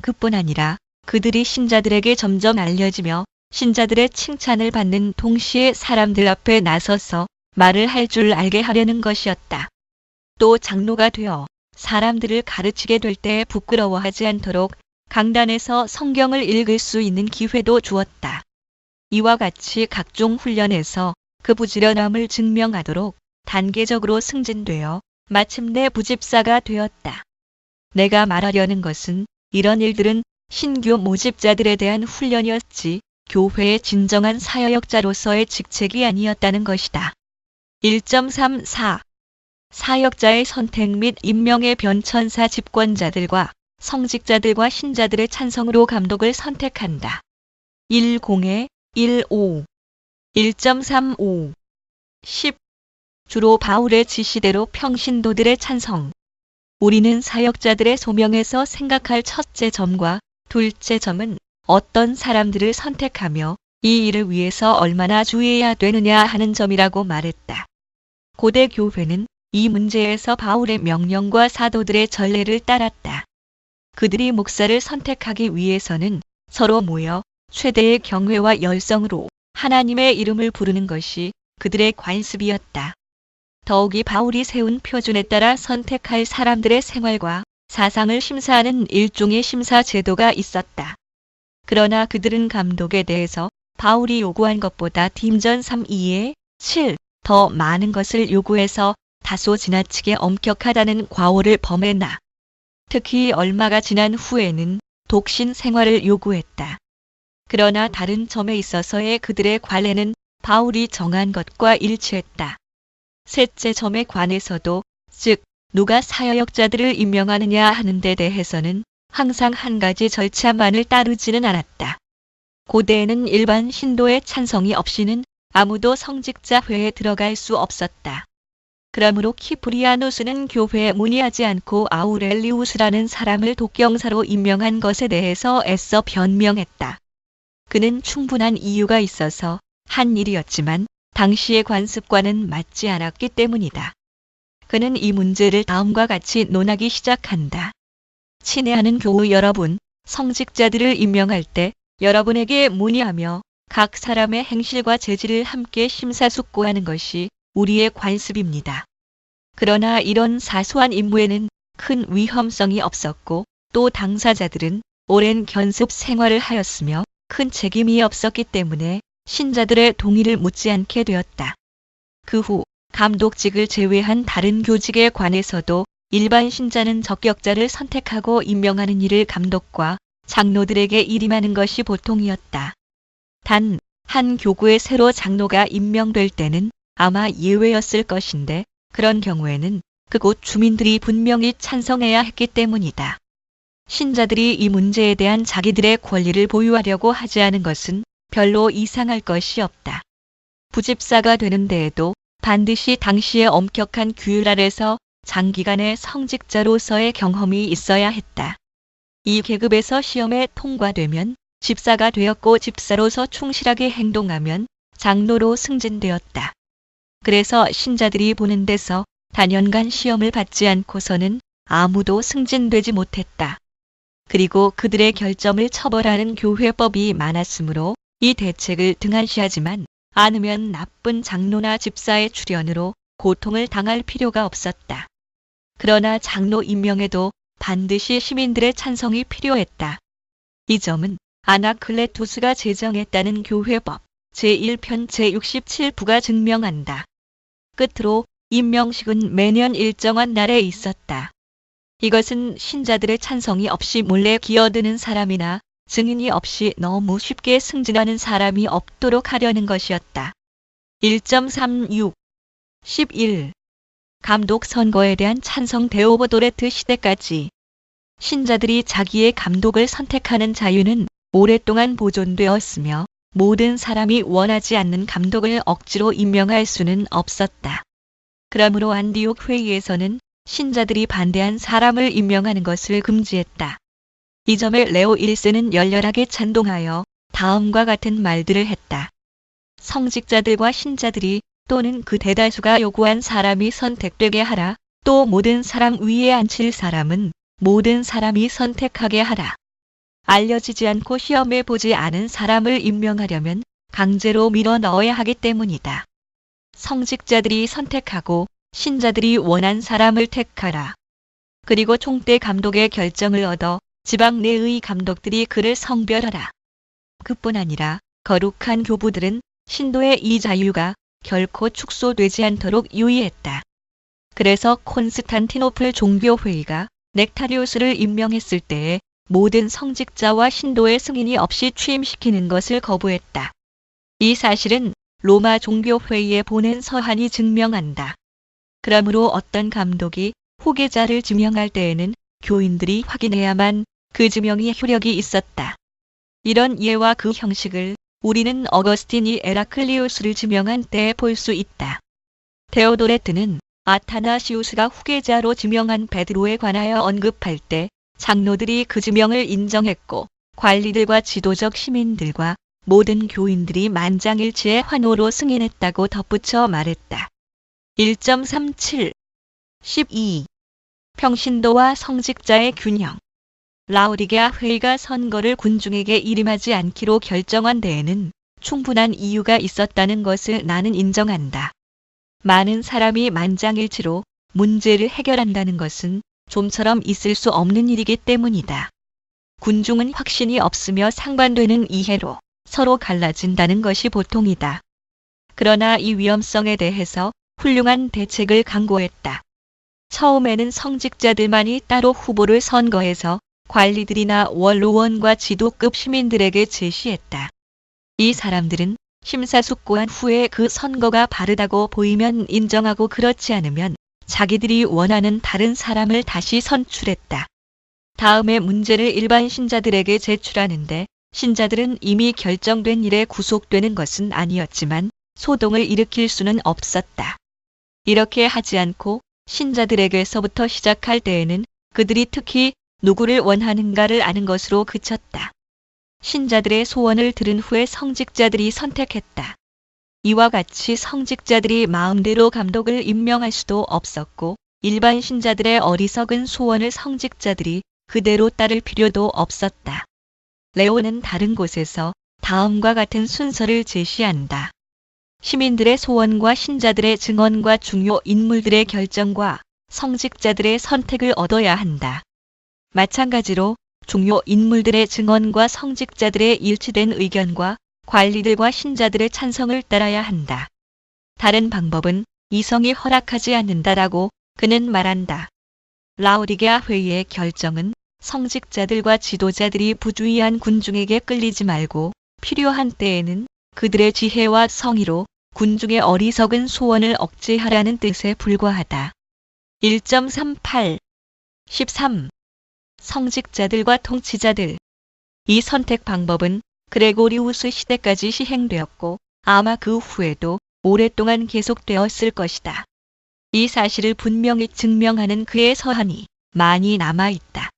그뿐 아니라 그들이 신자들에게 점점 알려지며 신자들의 칭찬을 받는 동시에 사람들 앞에 나서서 말을 할 줄 알게 하려는 것이었다. 또 장로가 되어 사람들을 가르치게 될 때 부끄러워하지 않도록 강단에서 성경을 읽을 수 있는 기회도 주었다. 이와 같이 각종 훈련에서 그 부지런함을 증명하도록 단계적으로 승진되어 마침내 부집사가 되었다. 내가 말하려는 것은 이런 일들은 신규 모집자들에 대한 훈련이었지 교회의 진정한 사역자로서의 직책이 아니었다는 것이다. 1.34 사역자의 선택 및 임명의 변천사 집권자들과 성직자들과 신자들의 찬성으로 감독을 선택한다. 10-15 1.35 10 주로 바울의 지시대로 평신도들의 찬성. 우리는 사역자들의 소명에서 생각할 첫째 점과 둘째 점은 어떤 사람들을 선택하며 이 일을 위해서 얼마나 주의해야 되느냐 하는 점이라고 말했다. 고대 교회는 이 문제에서 바울의 명령과 사도들의 전례를 따랐다. 그들이 목사를 선택하기 위해서는 서로 모여 최대의 경외와 열성으로 하나님의 이름을 부르는 것이 그들의 관습이었다. 더욱이 바울이 세운 표준에 따라 선택할 사람들의 생활과 사상을 심사하는 일종의 심사 제도가 있었다. 그러나 그들은 감독에 대해서 바울이 요구한 것보다 딤전 3-2에 7 더 많은 것을 요구해서 다소 지나치게 엄격하다는 과오를 범했나. 특히 얼마가 지난 후에는 독신 생활을 요구했다. 그러나 다른 점에 있어서의 그들의 관례는 바울이 정한 것과 일치했다. 셋째 점에 관해서도 즉 누가 사역자들을 임명하느냐 하는 데 대해서는 항상 한 가지 절차만을 따르지는 않았다. 고대에는 일반 신도의 찬성이 없이는 아무도 성직자 회에 들어갈 수 없었다. 그러므로 키프리아누스는 교회에 문의하지 않고 아우렐리우스라는 사람을 독경사로 임명한 것에 대해서 애써 변명했다. 그는 충분한 이유가 있어서 한 일이었지만 당시의 관습과는 맞지 않았기 때문이다. 그는 이 문제를 다음과 같이 논하기 시작한다. 친애하는 교우 여러분, 성직자들을 임명할 때 여러분에게 문의하며 각 사람의 행실과 재질을 함께 심사숙고하는 것이 우리의 관습입니다. 그러나 이런 사소한 임무에는 큰 위험성이 없었고 또 당사자들은 오랜 견습 생활을 하였으며 큰 책임이 없었기 때문에 신자들의 동의를 묻지 않게 되었다. 그 후 감독직을 제외한 다른 교직에 관해서도 일반 신자는 적격자를 선택하고 임명하는 일을 감독과 장로들에게 일임하는 것이 보통이었다. 단, 한 교구에 새로 장로가 임명될 때는 아마 예외였을 것인데 그런 경우에는 그곳 주민들이 분명히 찬성해야 했기 때문이다. 신자들이 이 문제에 대한 자기들의 권리를 보유하려고 하지 않은 것은 별로 이상할 것이 없다. 부집사가 되는 데에도 반드시 당시의 엄격한 규율 아래서 장기간의 성직자로서의 경험이 있어야 했다. 이 계급에서 시험에 통과되면 집사가 되었고 집사로서 충실하게 행동하면 장로로 승진되었다. 그래서 신자들이 보는 데서 단연간 시험을 받지 않고서는 아무도 승진되지 못했다. 그리고 그들의 결점을 처벌하는 교회법이 많았으므로 이 대책을 등한시하지만 않으면 나쁜 장로나 집사의 출연으로 고통을 당할 필요가 없었다. 그러나 장로 임명에도 반드시 시민들의 찬성이 필요했다. 이 점은 아나클레투스가 제정했다는 교회법 제1편 제67부가 증명한다. 끝으로 임명식은 매년 일정한 날에 있었다. 이것은 신자들의 찬성이 없이 몰래 기어드는 사람이나 증인이 없이 너무 쉽게 승진하는 사람이 없도록 하려는 것이었다. 1.36 11. 감독 선거에 대한 찬성 데오보도레트 시대까지 신자들이 자기의 감독을 선택하는 자유는 오랫동안 보존되었으며 모든 사람이 원하지 않는 감독을 억지로 임명할 수는 없었다. 그러므로 안디옥 회의에서는 신자들이 반대한 사람을 임명하는 것을 금지했다. 이 점을 레오 1세는 열렬하게 찬동하여 다음과 같은 말들을 했다. 성직자들과 신자들이 또는 그 대다수가 요구한 사람이 선택되게 하라. 또 모든 사람 위에 앉힐 사람은 모든 사람이 선택하게 하라. 알려지지 않고 시험해 보지 않은 사람을 임명하려면 강제로 밀어 넣어야 하기 때문이다. 성직자들이 선택하고 신자들이 원한 사람을 택하라. 그리고 총대 감독의 결정을 얻어 지방 내의 감독들이 그를 성별하라. 그뿐 아니라 거룩한 교부들은 신도의 이 자유가 결코 축소되지 않도록 유의했다. 그래서 콘스탄티노플 종교회의가 넥타리우스를 임명했을 때에 모든 성직자와 신도의 승인이 없이 취임시키는 것을 거부했다. 이 사실은 로마 종교회의에 보낸 서한이 증명한다. 그러므로 어떤 감독이 후계자를 지명할 때에는 교인들이 확인해야만 그 지명이 효력이 있었다. 이런 예와 그 형식을 우리는 어거스틴이 에라클리우스를 지명한 때에 볼 수 있다. 데오도레트는 아타나시우스가 후계자로 지명한 베드로에 관하여 언급할 때 장로들이 그 지명을 인정했고 관리들과 지도적 시민들과 모든 교인들이 만장일치의 환호로 승인했다고 덧붙여 말했다. 1.37 12. 평신도와 성직자의 균형. 라우디게아 회의가 선거를 군중에게 이름하지 않기로 결정한 데에는 충분한 이유가 있었다는 것을 나는 인정한다. 많은 사람이 만장일치로 문제를 해결한다는 것은 좀처럼 있을 수 없는 일이기 때문이다. 군중은 확신이 없으며 상반되는 이해로 서로 갈라진다는 것이 보통이다. 그러나 이 위험성에 대해서 훌륭한 대책을 강구했다. 처음에는 성직자들만이 따로 후보를 선거해서 관리들이나 원로원과 지도급 시민들에게 제시했다. 이 사람들은 심사숙고한 후에 그 선거가 바르다고 보이면 인정하고 그렇지 않으면 자기들이 원하는 다른 사람을 다시 선출했다. 다음에 문제를 일반 신자들에게 제출하는데 신자들은 이미 결정된 일에 구속되는 것은 아니었지만 소동을 일으킬 수는 없었다. 이렇게 하지 않고 신자들에게서부터 시작할 때에는 그들이 특히 누구를 원하는가를 아는 것으로 그쳤다. 신자들의 소원을 들은 후에 성직자들이 선택했다. 이와 같이 성직자들이 마음대로 감독을 임명할 수도 없었고 일반 신자들의 어리석은 소원을 성직자들이 그대로 따를 필요도 없었다. 레오는 다른 곳에서 다음과 같은 순서를 제시한다. 시민들의 소원과 신자들의 증언과 중요 인물들의 결정과 성직자들의 선택을 얻어야 한다. 마찬가지로 중요 인물들의 증언과 성직자들의 일치된 의견과 관리들과 신자들의 찬성을 따라야 한다. 다른 방법은 이성이 허락하지 않는다라고 그는 말한다. 라우디게아 회의의 결정은 성직자들과 지도자들이 부주의한 군중에게 끌리지 말고 필요한 때에는 그들의 지혜와 성의로 군중의 어리석은 소원을 억제하라는 뜻에 불과하다. 1.38 13. 성직자들과 통치자들. 이 선택 방법은 그레고리우스 시대까지 시행되었고 아마 그 후에도 오랫동안 계속되었을 것이다. 이 사실을 분명히 증명하는 그의 서한이 많이 남아있다.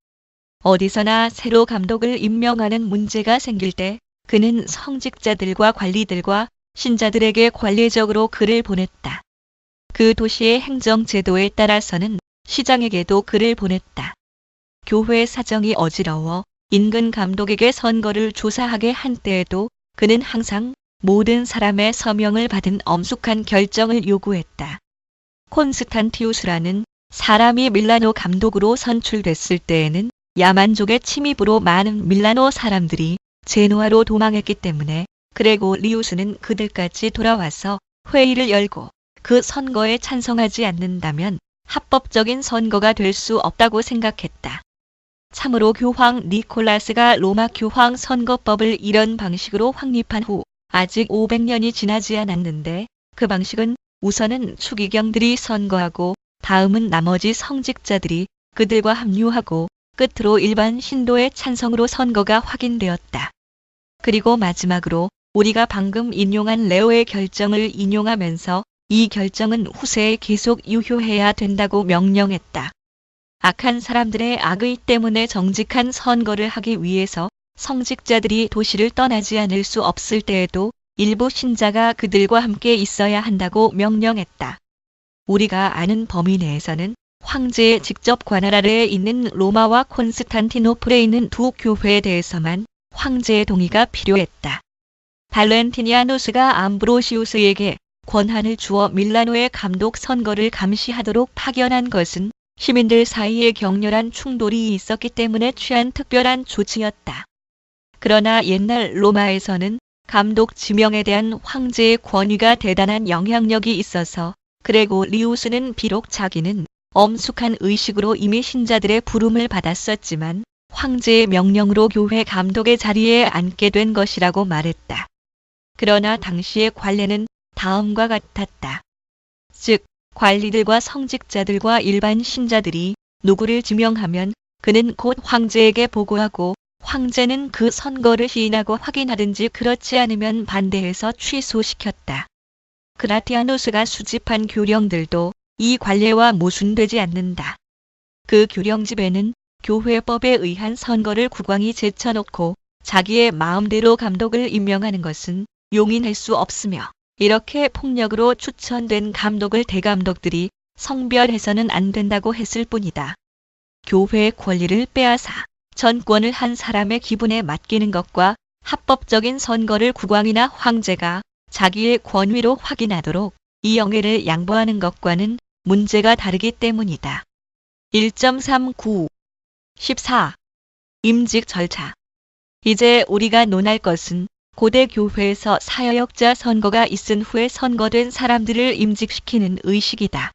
어디서나 새로 감독을 임명하는 문제가 생길 때 그는 성직자들과 관리들과 신자들에게 관례적으로 글을 보냈다. 그 도시의 행정제도에 따라서는 시장에게도 글을 보냈다. 교회 사정이 어지러워 인근 감독에게 선거를 조사하게 한 때에도 그는 항상 모든 사람의 서명을 받은 엄숙한 결정을 요구했다. 콘스탄티우스라는 사람이 밀라노 감독으로 선출됐을 때에는 야만족의 침입으로 많은 밀라노 사람들이 제노아로 도망했기 때문에 그레고리우스는 그들까지 돌아와서 회의를 열고 그 선거에 찬성하지 않는다면 합법적인 선거가 될 수 없다고 생각했다. 참으로 교황 니콜라스가 로마 교황 선거법을 이런 방식으로 확립한 후 아직 500년이 지나지 않았는데 그 방식은 우선은 추기경들이 선거하고 다음은 나머지 성직자들이 그들과 합류하고 끝으로 일반 신도의 찬성으로 선거가 확인되었다. 그리고 마지막으로 우리가 방금 인용한 레오의 결정을 인용하면서 이 결정은 후세에 계속 유효해야 된다고 명령했다. 악한 사람들의 악의 때문에 정직한 선거를 하기 위해서 성직자들이 도시를 떠나지 않을 수 없을 때에도 일부 신자가 그들과 함께 있어야 한다고 명령했다. 우리가 아는 범위 내에서는 황제의 직접 관할 아래에 있는 로마와 콘스탄티노플에 있는 두 교회에 대해서만 황제의 동의가 필요했다. 발렌티니아누스가 암브로시우스에게 권한을 주어 밀라노의 감독 선거를 감시하도록 파견한 것은 시민들 사이에 격렬한 충돌이 있었기 때문에 취한 특별한 조치였다. 그러나 옛날 로마에서는 감독 지명에 대한 황제의 권위가 대단한 영향력이 있어서 그레고리우스는 비록 자기는 엄숙한 의식으로 이미 신자들의 부름을 받았었지만 황제의 명령으로 교회 감독의 자리에 앉게 된 것이라고 말했다. 그러나 당시의 관례는 다음과 같았다. 즉, 관리들과 성직자들과 일반 신자들이 누구를 지명하면 그는 곧 황제에게 보고하고 황제는 그 선거를 시인하고 확인하든지 그렇지 않으면 반대해서 취소시켰다. 그라티아누스가 수집한 교령들도 이 관례와 모순되지 않는다. 그 교령집에는 교회법에 의한 선거를 국왕이 제쳐놓고 자기의 마음대로 감독을 임명하는 것은 용인할 수 없으며 이렇게 폭력으로 추천된 감독을 대감독들이 성별해서는 안 된다고 했을 뿐이다. 교회의 권리를 빼앗아 전권을 한 사람의 기분에 맡기는 것과 합법적인 선거를 국왕이나 황제가 자기의 권위로 확인하도록 이 영예를 양보하는 것과는 문제가 다르기 때문이다. 1.39 14. 임직 절차. 이제 우리가 논할 것은 고대 교회에서 사여역자 선거가 있은 후에 선거된 사람들을 임직시키는 의식이다.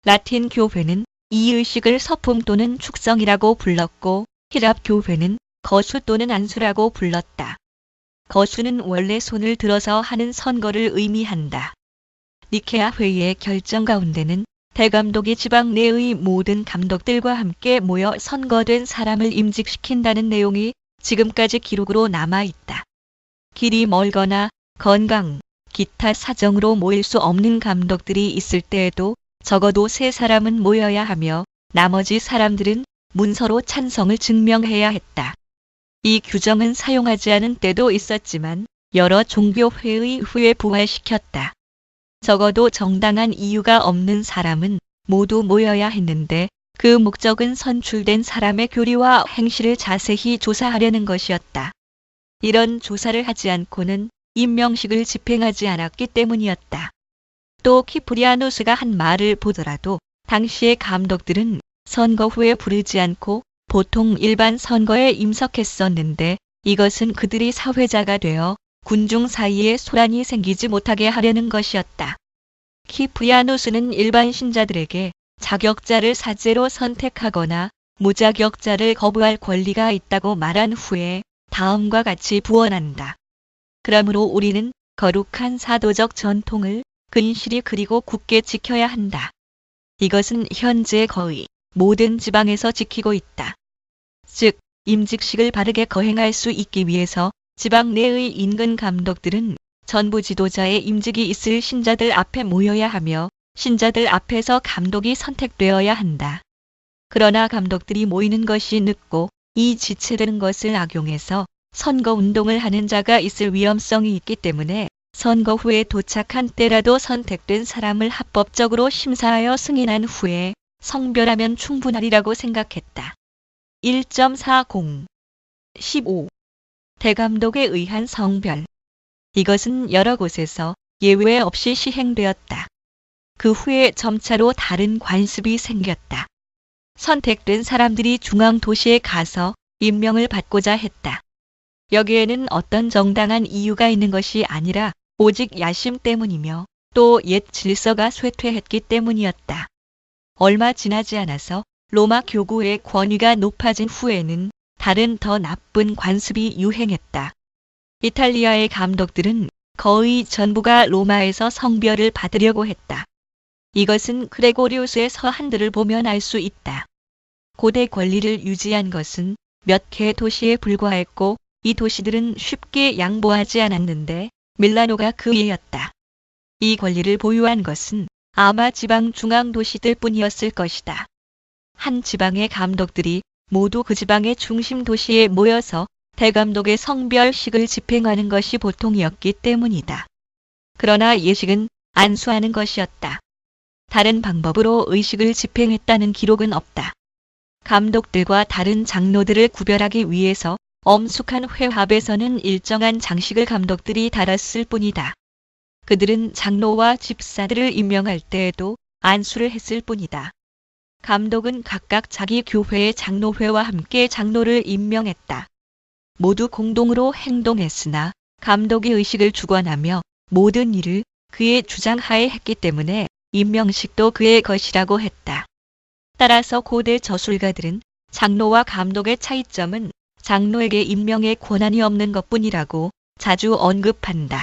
라틴 교회는 이 의식을 서품 또는 축성이라고 불렀고 히랍 교회는 거수 또는 안수라고 불렀다. 거수는 원래 손을 들어서 하는 선거를 의미한다. 니케아 회의의 결정 가운데는 대감독이 지방 내의 모든 감독들과 함께 모여 선거된 사람을 임직시킨다는 내용이 지금까지 기록으로 남아있다. 길이 멀거나 건강, 기타 사정으로 모일 수 없는 감독들이 있을 때에도 적어도 3사람은 모여야 하며 나머지 사람들은 문서로 찬성을 증명해야 했다. 이 규정은 사용하지 않은 때도 있었지만 여러 종교회의 후에 부활시켰다. 적어도 정당한 이유가 없는 사람은 모두 모여야 했는데 그 목적은 선출된 사람의 교리와 행실을 자세히 조사하려는 것이었다. 이런 조사를 하지 않고는 임명식을 집행하지 않았기 때문이었다. 또 키프리아누스가 한 말을 보더라도 당시의 감독들은 선거 후에 부르지 않고 보통 일반 선거에 임석했었는데 이것은 그들이 사회자가 되어 군중 사이에 소란이 생기지 못하게 하려는 것이었다. 키프리아누스는 일반 신자들에게 자격자를 사제로 선택하거나 무자격자를 거부할 권리가 있다고 말한 후에 다음과 같이 부언한다. 그러므로 우리는 거룩한 사도적 전통을 근실히 그리고 굳게 지켜야 한다. 이것은 현재 거의 모든 지방에서 지키고 있다. 즉, 임직식을 바르게 거행할 수 있기 위해서 지방 내의 인근 감독들은 전부 지도자의 임직이 있을 신자들 앞에 모여야 하며 신자들 앞에서 감독이 선택되어야 한다. 그러나 감독들이 모이는 것이 늦고 이 지체되는 것을 악용해서 선거운동을 하는 자가 있을 위험성이 있기 때문에 선거 후에 도착한 때라도 선택된 사람을 합법적으로 심사하여 승인한 후에 성별하면 충분하리라고 생각했다. 1.40 15. 대감독에 의한 성별. 이것은 여러 곳에서 예외 없이 시행되었다. 그 후에 점차로 다른 관습이 생겼다. 선택된 사람들이 중앙 도시에 가서 임명을 받고자 했다. 여기에는 어떤 정당한 이유가 있는 것이 아니라 오직 야심 때문이며 또 옛 질서가 쇠퇴했기 때문이었다. 얼마 지나지 않아서 로마 교구의 권위가 높아진 후에는 다른 더 나쁜 관습이 유행했다. 이탈리아의 감독들은 거의 전부가 로마에서 성별을 받으려고 했다. 이것은 그레고리우스의 서한들을 보면 알 수 있다. 고대 권리를 유지한 것은 몇 개 도시에 불과했고 이 도시들은 쉽게 양보하지 않았는데 밀라노가 그 예였다. 이 권리를 보유한 것은 아마 지방 중앙 도시들 뿐이었을 것이다. 한 지방의 감독들이 모두 그 지방의 중심 도시에 모여서 대감독의 성별식을 집행하는 것이 보통이었기 때문이다. 그러나 예식은 안수하는 것이었다. 다른 방법으로 의식을 집행했다는 기록은 없다. 감독들과 다른 장로들을 구별하기 위해서 엄숙한 회합에서는 일정한 장식을 감독들이 달았을 뿐이다. 그들은 장로와 집사들을 임명할 때에도 안수를 했을 뿐이다. 감독은 각각 자기 교회의 장로회와 함께 장로를 임명했다. 모두 공동으로 행동했으나 감독이 의식을 주관하며 모든 일을 그의 주장하에 했기 때문에 임명식도 그의 것이라고 했다. 따라서 고대 저술가들은 장로와 감독의 차이점은 장로에게 임명의 권한이 없는 것뿐이라고 자주 언급한다.